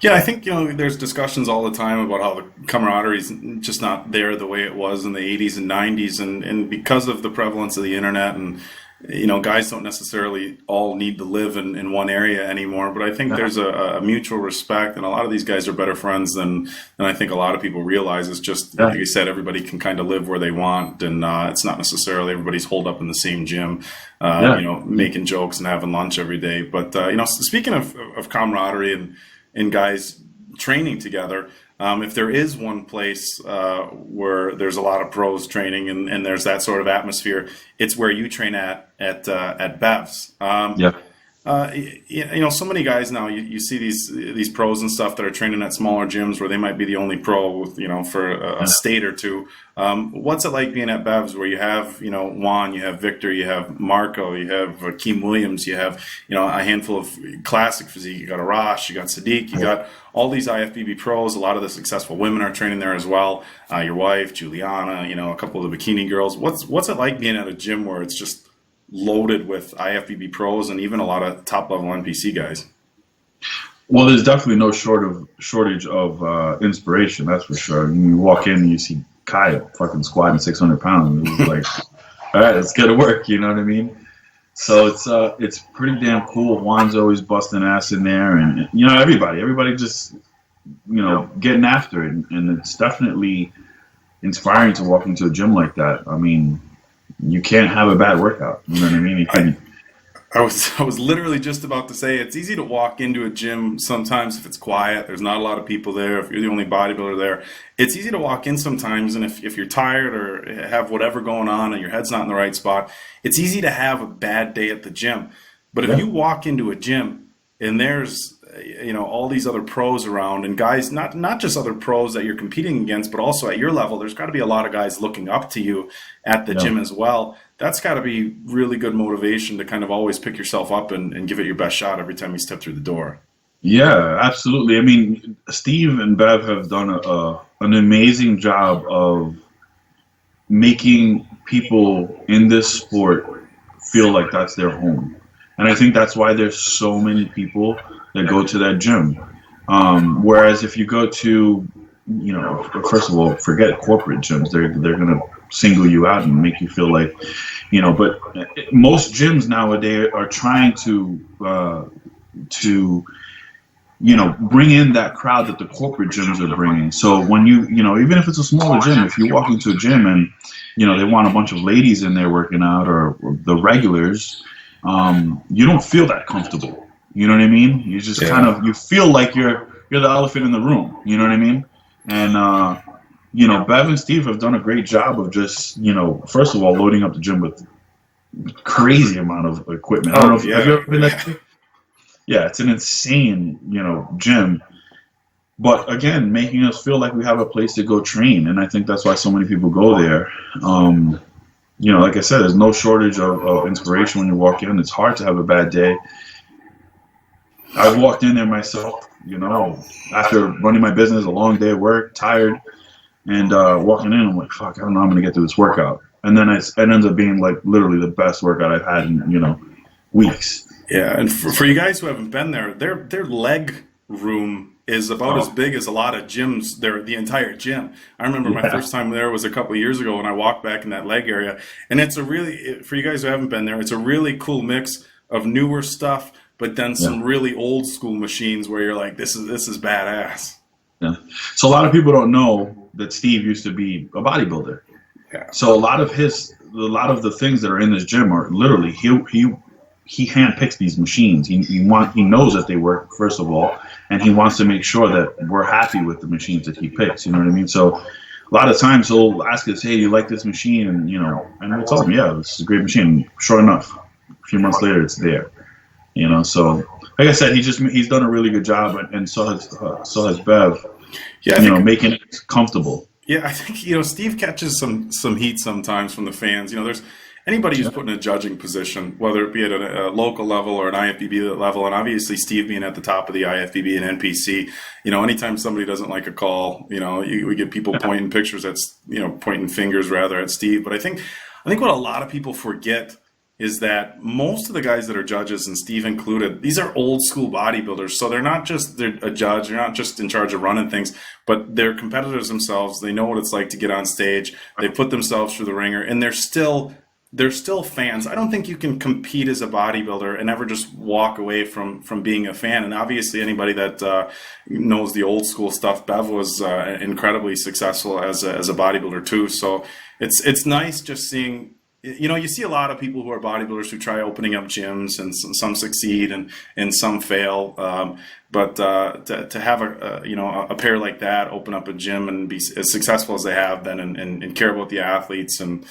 Yeah, I think, you know, there's discussions all the time about how the camaraderie is just not there the way it was in the 80s and 90s. And because of the prevalence of the internet and, you know, guys don't necessarily all need to live in one area anymore. But I think there's a mutual respect, and a lot of these guys are better friends than I think a lot of people realize. It's just, like you said, everybody can kind of live where they want, and it's not necessarily everybody's holed up in the same gym, you know, making jokes and having lunch every day. But, you know, speaking of camaraderie and guys training together, if there is one place where there's a lot of pros training and there's that sort of atmosphere, it's where you train at Bev's. You know, so many guys now, you see these pros and stuff that are training at smaller gyms where they might be the only pro, you know, for a state or two. What's it like being at Bev's, where you have, you know, Juan, you have Victor, you have Marco, you have Keem Williams, you have, you know, a handful of classic physique, you got Arash, you got Sadiq, you got all these IFBB pros. A lot of the successful women are training there as well. Your wife, Juliana, you know, a couple of the bikini girls. What's it like being at a gym where it's just loaded with IFBB pros and even a lot of top level NPC guys? Well, there's definitely no shortage of inspiration, that's for sure. You walk in and you see Kai fucking squatting 600 pounds. It's like, all right, let's get to work. You know what I mean? So it's pretty damn cool. Juan's always busting ass in there, and, you know, everybody just, you know, getting after it, and it's definitely inspiring to walk into a gym like that. I mean, you can't have a bad workout. You know what I mean? I was literally just about to say, it's easy to walk into a gym sometimes if it's quiet, there's not a lot of people there, if you're the only bodybuilder there. It's easy to walk in sometimes, and if you're tired or have whatever going on and your head's not in the right spot, it's easy to have a bad day at the gym. But if you walk into a gym and there's, you know, all these other pros around, and guys, not just other pros that you're competing against, but also at your level, there's got to be a lot of guys looking up to you at the gym as well. That's got to be really good motivation to kind of always pick yourself up and give it your best shot every time you step through the door. Yeah, absolutely. I mean, Steve and Bev have done an amazing job of making people in this sport feel like that's their home. And I think that's why there's so many people that go to that gym. Whereas if you go to, you know, first of all, forget corporate gyms. They're going to single you out and make you feel like, you know, but most gyms nowadays are trying to you know, bring in that crowd that the corporate gyms are bringing. So when you know, even if it's a smaller gym, if you walk into a gym and, you know, they want a bunch of ladies in there working out, or the regulars, you don't feel that comfortable. You know what I mean? You just kind of, you feel like you're the elephant in the room. You know what I mean? And Bev and Steve have done a great job of just, first of all, loading up the gym with crazy amount of equipment. I don't know if have you ever been there? Yeah, it's an insane, gym. But again, making us feel like we have a place to go train, and I think that's why so many people go there. Like I said, there's no shortage of inspiration when you walk in. It's hard to have a bad day. I've walked in there myself, after running my business, a long day at work, tired, and walking in, I'm like, fuck, I don't know how I'm going to get through this workout. And then it ends up being like literally the best workout I've had in, weeks. Yeah, and for you guys who haven't been there, their leg room is about as big as a lot of gyms. The entire gym. I remember my first time there was a couple of years ago when I walked back in that leg area, and it's for you guys who haven't been there, it's a really cool mix of newer stuff, but then some really old school machines where you're like, this is badass. Yeah. So a lot of people don't know that Steve used to be a bodybuilder. Yeah. So a lot of the things that are in this gym are literally he handpicks these machines. He knows that they work, first of all, and he wants to make sure that we're happy with the machines that he picks. You know what I mean? So a lot of times he'll ask us, "Hey, do you like this machine?" And and we'll tell him, "Yeah, this is a great machine." Sure enough, a few months later, it's there. So like I said, he's done a really good job, and so has Bev. Yeah, making it comfortable. Yeah, I think Steve catches some heat sometimes from the fans. There's anybody who's put in a judging position, whether it be at a local level or an IFBB level, and obviously Steve being at the top of the IFBB and NPC, anytime somebody doesn't like a call, we get people pointing pointing fingers rather at Steve. But I think what a lot of people forget is that most of the guys that are judges, and Steve included, these are old school bodybuilders. So they're a judge, they're not just in charge of running things, but they're competitors themselves. They know what it's like to get on stage. They put themselves through the ringer, and they're still fans. I don't think you can compete as a bodybuilder and ever just walk away from being a fan. And obviously anybody that knows the old school stuff, Bev was incredibly successful as a bodybuilder too. So it's nice just seeing, you see a lot of people who are bodybuilders who try opening up gyms, and some succeed and some fail. But to have a pair like that open up a gym and be as successful as they have been, and care about the athletes and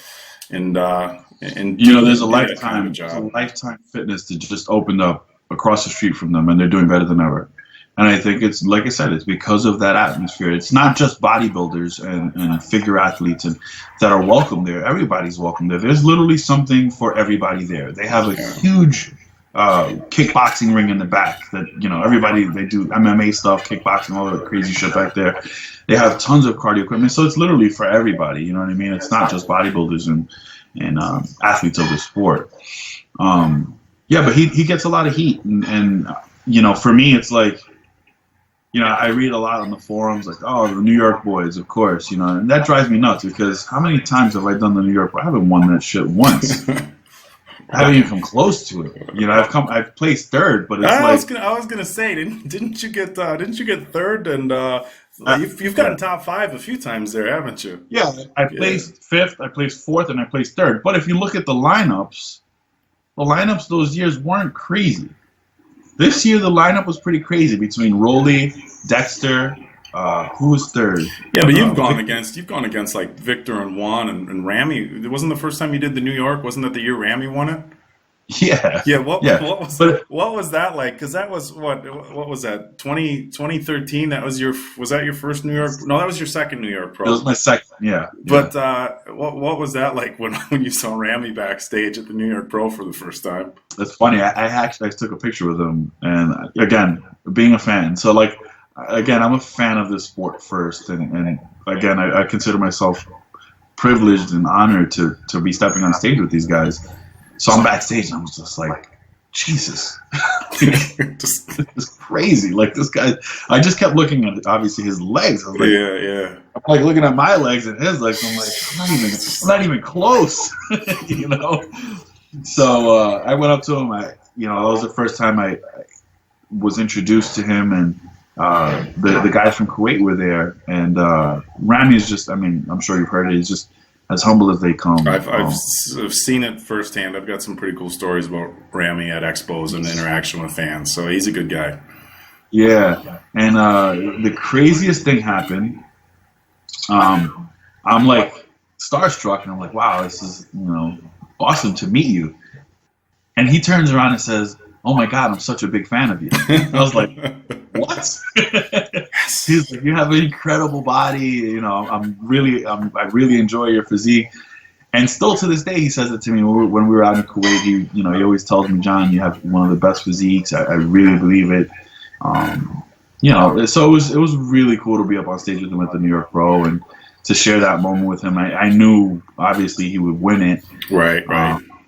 there's a lifetime fitness that just opened up across the street from them, and they're doing better than ever. And I think it's, like I said, it's because of that atmosphere. It's not just bodybuilders and figure athletes that are welcome there. Everybody's welcome there. There's literally something for everybody there. They have a huge kickboxing ring in the back that, they do MMA stuff, kickboxing, all the crazy shit back there. They have tons of cardio equipment. So it's literally for everybody. You know what I mean? It's not just bodybuilders and athletes of the sport. But he gets a lot of heat. And for me, it's like, I read a lot on the forums, like, oh, the New York boys, of course, and that drives me nuts, because how many times have I done the New York boys? I haven't won that shit once. I haven't even come close to it. I've placed third, but it's I was gonna say, didn't you get third, and you've gotten top 5 a few times there, haven't you? Yeah, I placed 5th, I placed 4th, and I placed 3rd. But if you look at the lineups those years weren't crazy. This year, the lineup was pretty crazy between Rolly, Dexter, who was 3rd? Yeah, but you've gone against like Victor and Juan and Ramy. It wasn't the first time you did the New York. Wasn't that the year Ramy won it? Yeah. Yeah. What was that like? Because that was what was that? 2013. Was that your first New York? No, that was your second New York Pro. It was my second. Yeah. But what was that like when you saw Ramy backstage at the New York Pro for the first time? It's funny. I took a picture with him, and again, being a fan. So I'm a fan of this sport first, and again, I consider myself privileged and honored to be stepping on stage with these guys. So I'm backstage, and I'm just like, Jesus, it's crazy. Like, this guy, I just kept looking at obviously his legs. I was like, yeah. I'm like looking at my legs and his legs. I'm like, I'm not even close, So I went up to him. That was the first time I was introduced to him, and the guys from Kuwait were there. And Ramy is just, I'm sure you've heard it. He's just as humble as they come. I've seen it firsthand. I've got some pretty cool stories about Ramy at expos and interaction with fans. So he's a good guy. Yeah, and the craziest thing happened. I'm like starstruck, and I'm like, wow, this is, awesome to meet you. And he turns around and says, oh my God, I'm such a big fan of you. I was like, what? He's like, you have an incredible body. I really enjoy your physique. And still to this day, he says it to me when we were out in Kuwait. He always tells me, John, you have one of the best physiques. I really believe it. So it was really cool to be up on stage with him at the New York Pro and to share that moment with him. I knew obviously he would win it. Right.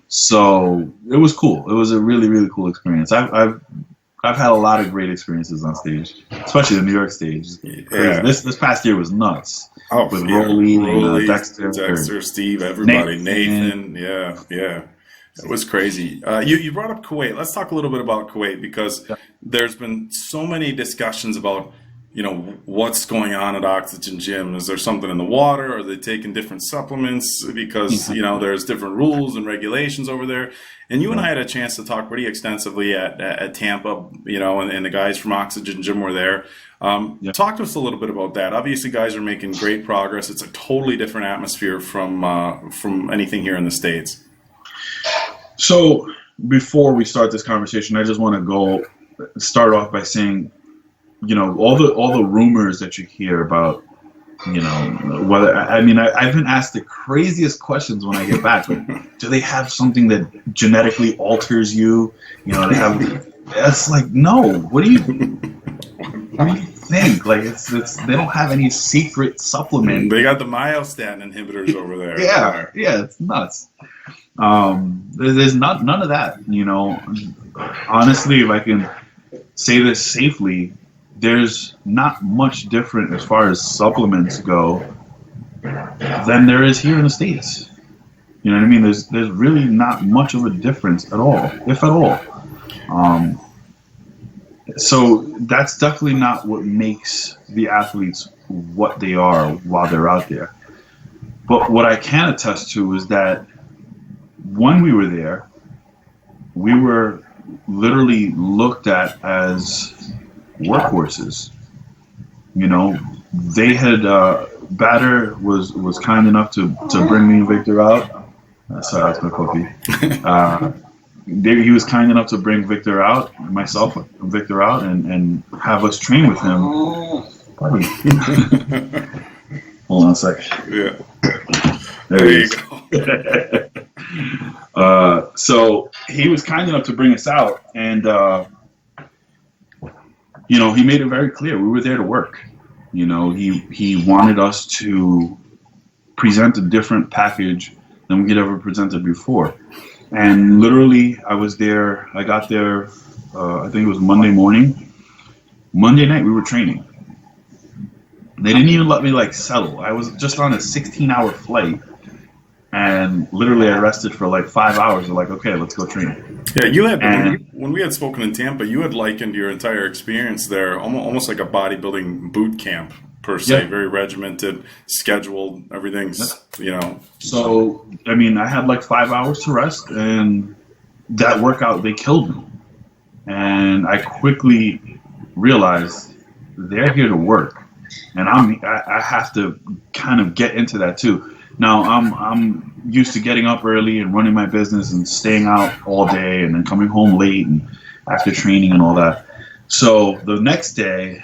So it was cool. It was a really, really cool experience. I've had a lot of great experiences on stage, especially the New York stage. Yeah. This past year was nuts. Oh, with Rolly, Dexter, Steve, everybody, Nathan. Yeah. It was crazy. You brought up Kuwait. Let's talk a little bit about Kuwait, because there's been so many discussions about, what's going on at Oxygen Gym. Is there something in the water? Are they taking different supplements? Because, there's different rules and regulations over there. And you and I had a chance to talk pretty extensively at Tampa, and the guys from Oxygen Gym were there. Talk to us a little bit about that. Obviously, guys are making great progress. It's a totally different atmosphere from anything here in the States. So before we start this conversation, I just want to start off by saying, all the rumors that you hear about, whether I've been asked the craziest questions when I get back. Like, do they have something that genetically alters you? They have. It's like, no. What do you think? Like, it's they don't have any secret supplement. They got the myostatin inhibitors over there. Yeah, it's nuts. There's none of that. Honestly, if I can say this safely, there's not much different as far as supplements go than there is here in the States. You know what I mean? There's really not much of a difference at all, if at all. So that's definitely not what makes the athletes what they are while they're out there. But what I can attest to is that when we were there, we were literally looked at as workhorses. They had Batter was kind enough to bring me and Victor out. Sorry, that's my puppy. He was kind enough to bring Victor out, myself and Victor out, and have us train with him. Buddy. Hold on a sec. Yeah. There you go. So he was kind enough to bring us out, and he made it very clear we were there to work. He wanted us to present a different package than we had ever presented before. And literally, I was there. I got there. I think it was Monday morning. Monday night, we were training. They didn't even let me settle. I was just on a 16-hour flight. And literally, I rested for 5 hours. They're like, okay, let's go train. Yeah, you had when we had spoken in Tampa, you had likened your entire experience there almost like a bodybuilding boot camp per se. Very regimented, scheduled, everything's So I had 5 hours to rest, and that workout they killed me, and I quickly realized they're here to work, and I have to kind of get into that too. Now, I'm used to getting up early and running my business and staying out all day and then coming home late and after training and all that. So the next day,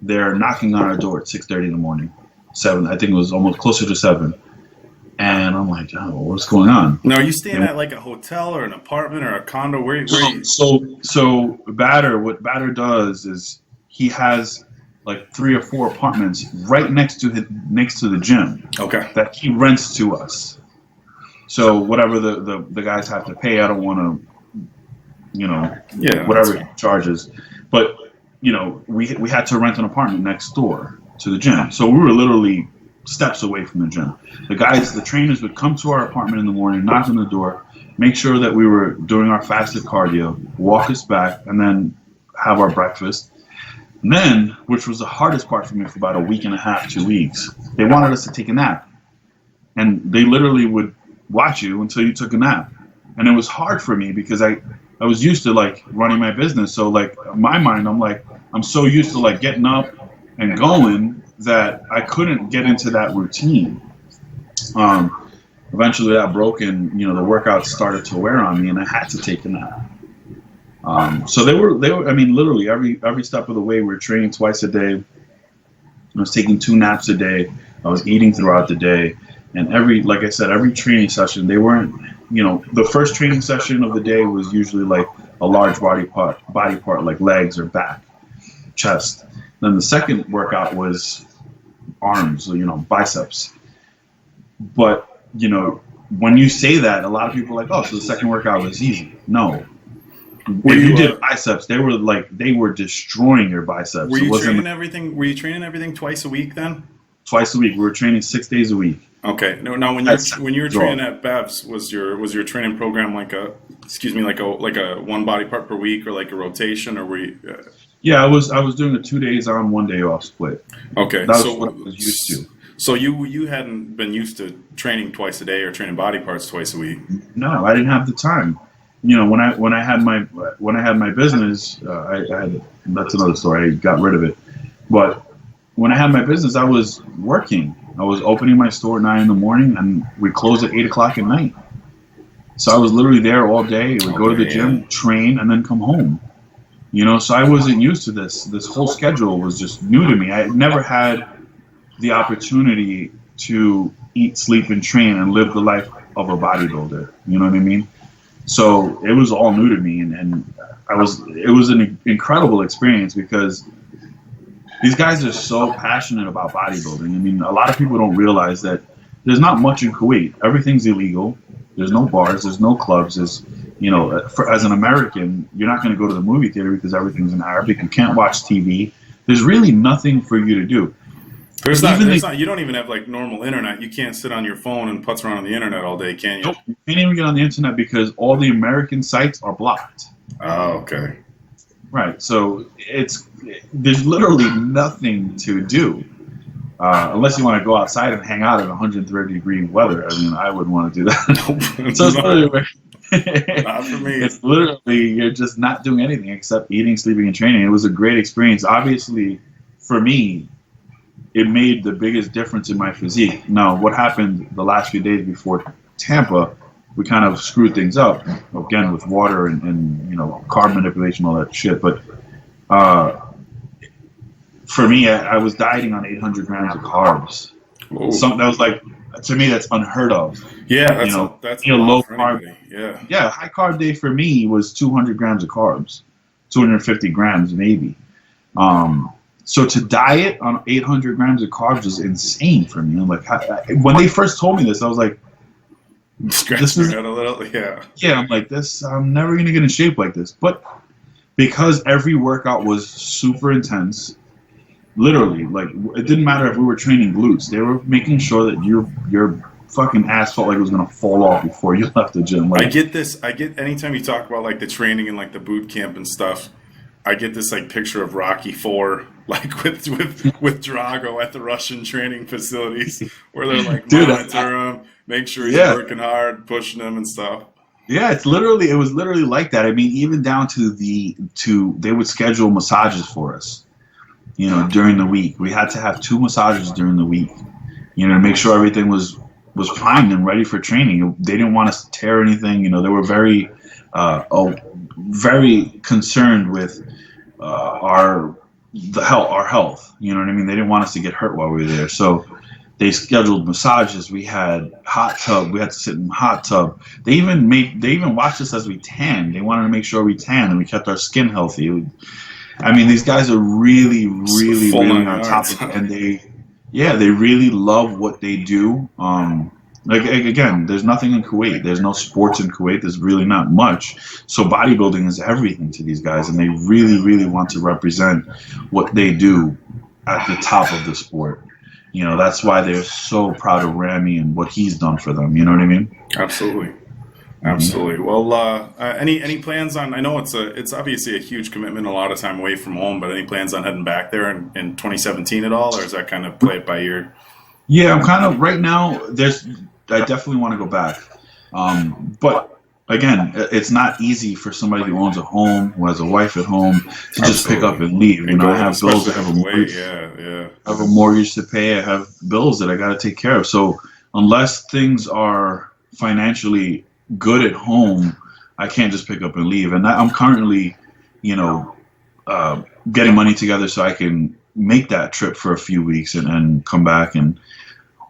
they're knocking on our door at 6:30 in the morning. 7, I think it was almost closer to 7. And I'm like, oh, what's going on? Now, are you staying at a hotel or an apartment or a condo? Where you? So Batter, what Batter does is he has 3 or 4 apartments right next to the gym. Okay. That he rents to us. So whatever the guys have to pay, I don't want to, whatever he charges. But we had to rent an apartment next door to the gym. So we were literally steps away from the gym. The trainers would come to our apartment in the morning, knock on the door, make sure that we were doing our fasted cardio, walk us back, and then have our breakfast. And then, which was the hardest part for me for about a week and a half, 2 weeks, they wanted us to take a nap. And they literally would watch you until you took a nap. And it was hard for me because I was used to running my business. So in my mind, I'm so used to getting up and going that I couldn't get into that routine. Eventually that broke, and the workouts started to wear on me, and I had to take a nap. So they were. I mean, literally every step of the way, we were training twice a day. I was taking 2 naps a day. I was eating throughout the day, and like I said, every training session, they weren't. The first training session of the day was usually like a large body part like legs or back, chest. Then the second workout was arms, biceps. But when you say that, a lot of people are like, oh, so the second workout was easy. No. When you did biceps, they were destroying your biceps. Were you training everything twice a week then? Twice a week. We were training 6 days a week. Okay. Now when you were training at Bev's, was your training program like a one body part per week, or like a rotation, or were you? Yeah, I was doing a 2 days on, 1 day off split. Okay. That's what I was used to. So you hadn't been used to training twice a day or training body parts twice a week? No, I didn't have the time. When I had my business, that's another story. I got rid of it. But when I had my business, I was working. I was opening my store at 9 in the morning, and we closed at 8 o'clock at night. So I was literally there all day. I would go to the gym, train, and then come home. So I wasn't used to this. This whole schedule was just new to me. I had never had the opportunity to eat, sleep, and train and live the life of a bodybuilder. You know what I mean? So it was all new to me, and it was an incredible experience, because these guys are so passionate about bodybuilding. I mean, a lot of people don't realize that there's not much in Kuwait. Everything's illegal. There's no bars. There's no clubs. As an American, you're not going to go to the movie theater because everything's in Arabic. You can't watch TV. There's really nothing for you to do. You don't even have like normal internet. You can't sit on your phone and putz around on the internet all day, can you? Nope. You can't even get on the internet because all the American sites are blocked. Oh, okay. Right. So there's literally nothing to do unless you want to go outside and hang out in 130-degree weather. I mean, I wouldn't want to do that. Nope. So it's literally, not for me. It's literally, you're just not doing anything except eating, sleeping, and training. It was a great experience. Obviously, for me, it made the biggest difference in my physique. Now, what happened the last few days before Tampa, we kind of screwed things up, again, with water and carb manipulation, all that shit. But for me, I was dieting on 800 grams of carbs. Something that was like, to me, that's unheard of. Yeah, that's low carb. Yeah. Yeah, high carb day for me was 200 grams of carbs, 250 grams maybe. So to diet on 800 grams of carbs is insane for me. I'm like, when they first told me this, I was like, scratching your head a little, yeah. Yeah, I'm like, I'm never gonna get in shape like this. But because every workout was super intense, literally, like, it didn't matter if we were training glutes. They were making sure that your fucking ass felt like it was gonna fall off before you left the gym. Like, I get anytime you talk about like the training and like the boot camp and stuff, I get this like picture of Rocky IV, like with Drago at the Russian training facilities, where they're like monitor him, make sure he's working hard, pushing him and stuff. Yeah, it was literally like that. I mean, even down to they would schedule massages for us, during the week. We had to have 2 massages during the week, to make sure everything was primed and ready for training. They didn't want us to tear anything. They were very concerned with our health. You know what I mean? They didn't want us to get hurt while we were there. So they scheduled massages. We had hot tub. We had to sit in hot tub. They even watched us as we tanned. They wanted to make sure we tanned and we kept our skin healthy. I mean, these guys are really, really, really on top of it, and they really love what they do. Like, again, there's nothing in Kuwait. There's no sports in Kuwait. There's really not much. So bodybuilding is everything to these guys, and they really, really want to represent what they do at the top of the sport. That's why they're so proud of Ramy and what he's done for them. You know what I mean? Absolutely. Absolutely. Well, any plans on? I know it's obviously a huge commitment, a lot of time away from home. But any plans on heading back there in 2017 at all, or is that kind of play it by ear? Yeah, I'm kind of right now. I definitely want to go back, but again, it's not easy for somebody who owns a home, who has a wife at home, to just pick up Absolutely. and leave. You And know, I go, have bills, especially I have a with the weight. mortgage, Yeah, yeah. I have a mortgage to pay, I have bills that I got to take care of. So unless things are financially good at home, I can't just pick up and leave. And I'm currently, you know, getting money together so I can make that trip for a few weeks and come back. And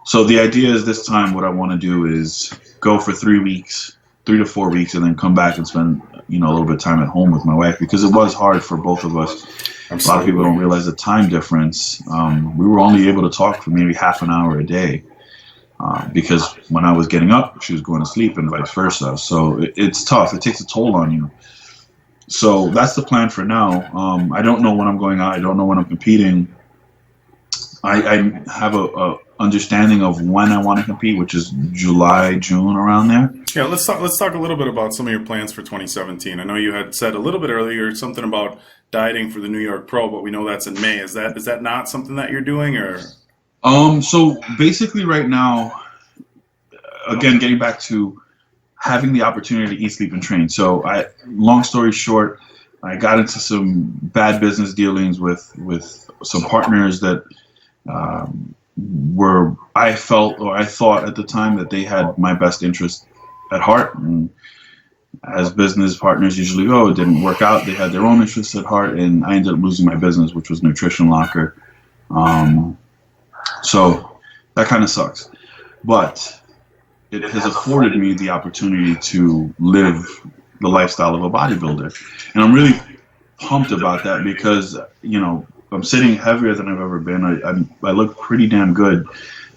so the idea is this time what I want to do is go for 3 weeks, 3 to 4 weeks, and then come back and spend, you know, a little bit of time at home with my wife, because it was hard for both of us. A lot of people don't Absolutely. realize the time difference. We were only able to talk for maybe half an hour a day, because when I was getting up, she was going to sleep, and vice versa. So it's tough. It takes a toll on you. So that's the plan for now. I don't know when I'm going out. I don't know when I'm competing. I have a understanding of when I want to compete, which is July, June, around there. Yeah, let's talk a little bit about some of your plans for 2017. I know you had said a little bit earlier something about dieting for the New York Pro, but we know that's in May. Is that not something that you're doing, or? So basically right now, again, getting back to having the opportunity to eat, sleep, and train. So long story short, I got into some bad business dealings with some partners that I felt, or I thought at the time, that they had my best interest at heart. And as business partners usually go, it didn't work out. They had their own interests at heart, and I ended up losing my business, which was Nutrition Locker. So that kind of sucks. But it has afforded me the opportunity to live the lifestyle of a bodybuilder. And I'm really pumped about that because, you know, I'm sitting heavier than I've ever been. I look pretty damn good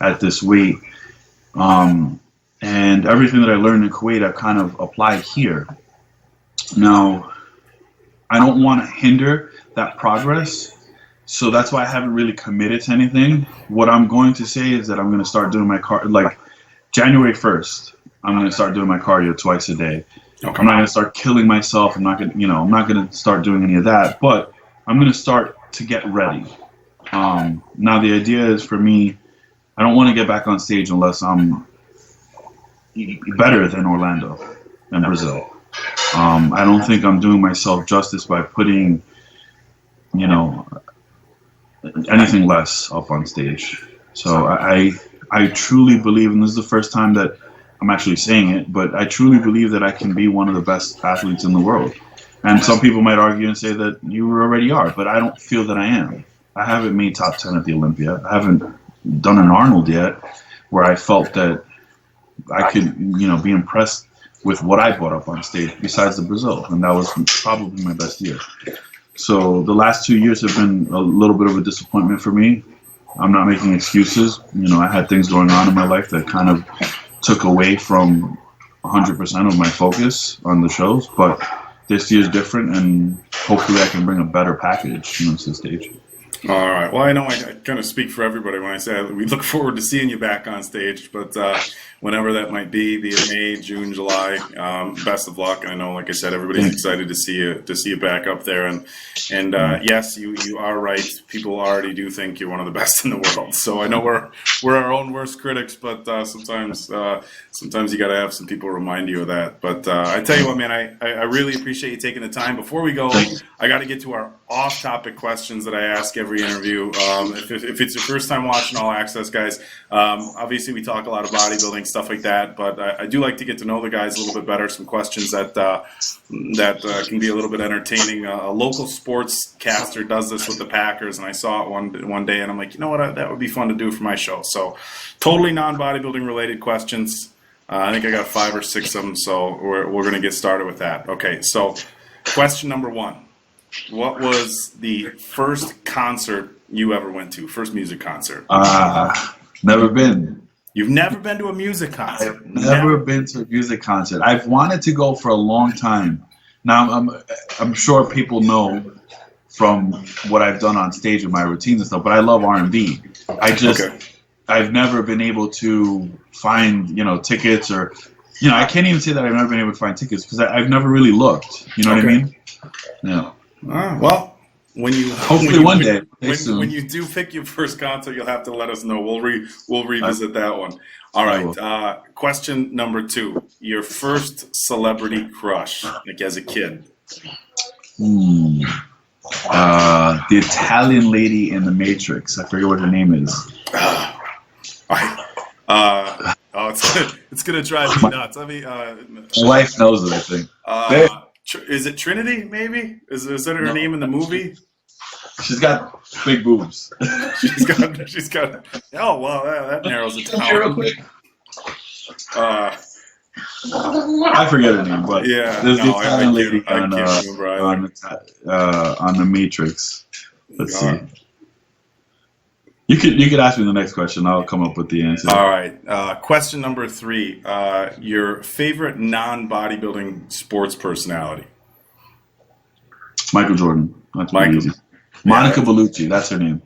at this weight. And everything that I learned in Kuwait, I've kind of applied here. Now, I don't want to hinder that progress. So that's why I haven't really committed to anything. What I'm going to say is that I'm going to start doing my like January 1st. I'm going to start doing my cardio twice a day. Okay. I'm not going to start killing myself. I'm not going to, I'm not going to start doing any of that. But I'm going to start to get ready. Now the idea is for me, I don't want to get back on stage unless I'm better than Orlando and Brazil. I don't think I'm doing myself justice by putting, anything less up on stage. So I truly believe, and this is the first time that I'm actually saying it, but I truly believe that I can be one of the best athletes in the world. And some people might argue and say that you already are, but I don't feel that I am. I haven't made top 10 at the Olympia. I haven't done an Arnold yet, where I felt that I could, be impressed with what I brought up on stage besides the Brazil. And that was probably my best year. So the last 2 years have been a little bit of a disappointment for me. I'm not making excuses. I had things going on in my life that kind of took away from 100% of my focus on the shows. But this year's different, and hopefully I can bring a better package to the stage. All right. Well, I know I kind of speak for everybody when I say we look forward to seeing you back on stage, but whenever that might be it May, June, July, best of luck. I know, like I said, everybody's excited to see you back up there. And yes, you are right. People already do think you're one of the best in the world. So I know we're our own worst critics, but sometimes you got to have some people remind you of that. But I tell you what, man, I really appreciate you taking the time. Before we go, I got to get to our off-topic questions that I ask every interview. If it's your first time watching All Access, guys, obviously we talk a lot of bodybuilding, stuff like that, but I do like to get to know the guys a little bit better. Some questions that can be a little bit entertaining. A local sportscaster does this with the Packers, and I saw it one day, and I'm like, you know what, that would be fun to do for my show. So totally non-bodybuilding related questions. I think I got 5 or 6 of them, so we're going to get started with that. Okay, so question number 1. What was the first concert you ever went to? First music concert? Never been. You've never been to a music concert? I've never been to a music concert. I've wanted to go for a long time. Now, I'm sure people know from what I've done on stage with my routines and stuff, but I love R&B. I've never been able to find, tickets, or, I can't even say that I've never been able to find tickets because I've never really looked. You know what I mean? Yeah. Well, hopefully one day. Stay when soon. you do pick your first concert, you'll have to let us know. We'll revisit that one. All I right. will. Question number 2: your first celebrity crush, like as a kid. Hmm. The Italian lady in the Matrix. I forget what her name is. I, it's gonna drive me My, nuts. I mean, my wife knows it, I think. There. is it Trinity? Maybe is that her No, name in the movie? she's got big boobs. She's got. Oh well, that narrows it Come here real down. quick. Uh, I forget her name, but yeah, there's the no, Italian lady I can't remember either. on the Matrix. Let's see. Uh, You could ask me the next question. I'll come up with the answer. all right. Question number 3: your favorite non-bodybuilding sports personality? Michael Jordan. That's pretty Michael. easy. Yeah. Monica Bellucci. That's her name.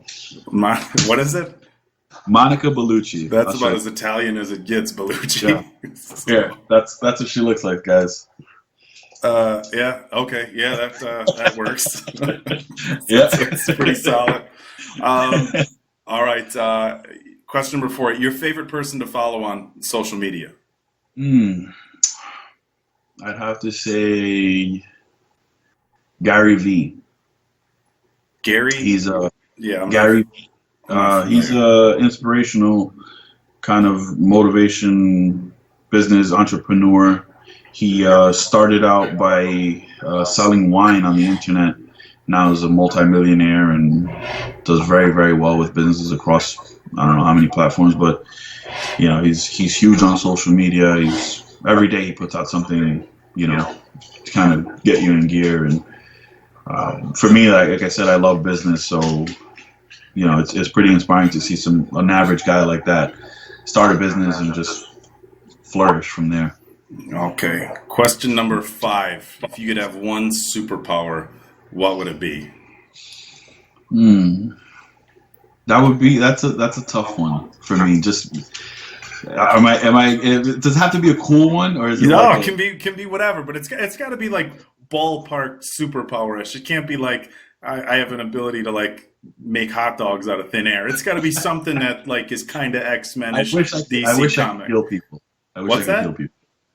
What is it? Monica Bellucci. That's about right. as Italian as it gets, Bellucci. Yeah. Yeah, that's what she looks like, guys. Yeah. Okay. Yeah, that works. Yeah. It's pretty solid. All right. Question number 4: your favorite person to follow on social media? I'd have to say Gary V. Gary. He's Yeah. Gary. I'm not He's familiar. a inspirational kind of motivation business entrepreneur. He started out by selling wine on the internet. Now is a multimillionaire and does very, very well with businesses across I don't know how many platforms, but he's huge on social media. He's every day he puts out something, to kind of get you in gear. And for me, like I said, I love business, so it's pretty inspiring to see an average guy like that start a business and just flourish from there. Okay. Question number 5: if you could have one superpower, what would it be? That's a tough one for me. Just does it have to be a cool one or is it No, like it can be whatever, but it's got to be like ballpark superpowerish. It can't be like I have an ability to like make hot dogs out of thin air. It's got to be something that like is kind of X-Men-ish, I wish I could comic. heal people. I wish What's I could that?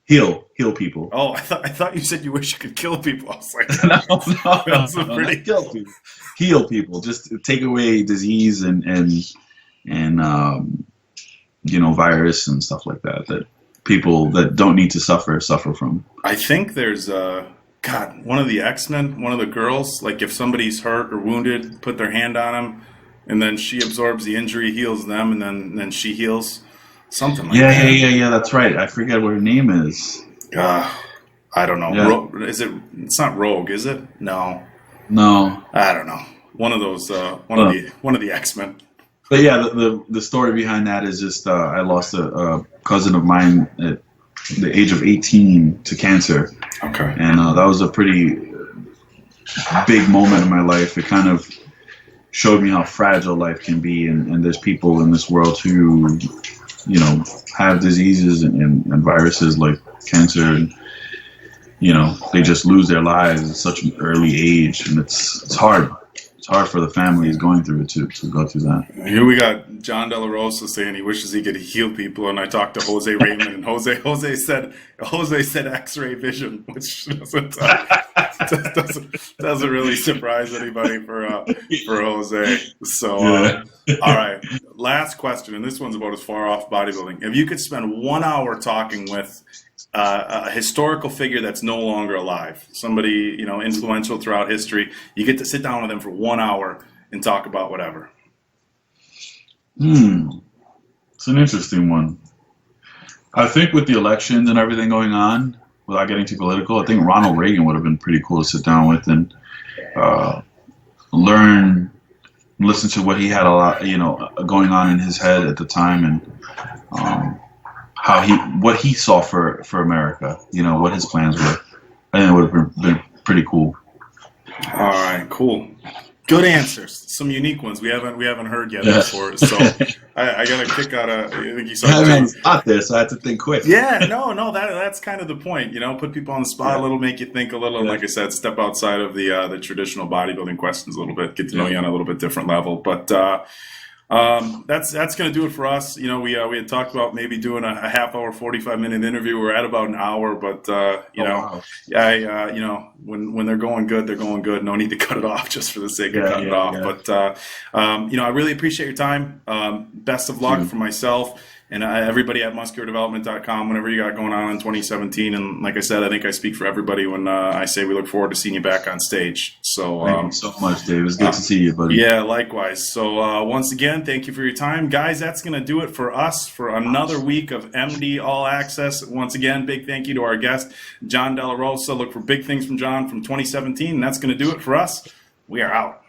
heal people. Heal people. Oh, I thought you said you wish you could kill people. I was like, No, that's a not pretty. kill people. Heal people. Just take away disease and virus and stuff like that people that don't need to suffer from. I think there's God, one of the X-Men, one of the girls. Like if somebody's hurt or wounded, put their hand on them, and then she absorbs the injury, heals them, and then she heals. Something like that. Yeah. That's right. I forget what her name is. I don't know. Yeah. Is it? It's not Rogue, is it? No, No. I don't know. One of those. One of the X-Men. But yeah, the story behind that is just I lost a cousin of mine at the age of 18 to cancer, Okay. and that was a pretty big moment in my life. It kind of showed me how fragile life can be, and there's people in this world who have diseases and viruses like cancer, and they just lose their lives at such an early age, and it's hard. It's hard for the families going through it to go through that. Here we got Jon Delarosa saying he wishes he could heal people, and I talked to Jose Raymond, and Jose said X-ray vision, which doesn't really surprise anybody for Jose. So, all right, last question, and this one's about as far off bodybuilding. If you could spend 1 hour talking with a historical figure that's no longer alive, somebody influential throughout history, you get to sit down with them for 1 hour and talk about whatever. It's an interesting one. I think with the elections and everything going on, without getting too political, I think Ronald Reagan would have been pretty cool to sit down with and listen to what he had going on in his head at the time, and what he saw for America, what his plans were. I think it would have been pretty cool. All right, cool. Good answers, some unique ones we haven't heard yet before. So I got a kick out of. I think you saw. I haven't thought this. I had to think quick. Yeah, no, that's kind of the point. Put people on the spot a little, make you think a little, and like I said, step outside of the traditional bodybuilding questions a little bit, get to know you on a little bit different level. But that's going to do it for us. We had talked about maybe doing a half hour, 45-minute interview. We're at about an hour, but wow. when they're going good, they're going good. No need to cut it off just for the sake of cutting it off. Yeah. But I really appreciate your time. Best of luck for myself and everybody at musculardevelopment.com, whatever you got going on in 2017. And like I said, I think I speak for everybody when I say we look forward to seeing you back on stage. So thank you so much, Dave. It's good to see you, buddy. Yeah, likewise. So once again, thank you for your time. Guys, that's going to do it for us for another week of MD All Access. Once again, big thank you to our guest, Jon Delarosa. Look for big things from Jon from 2017. And that's going to do it for us. We are out.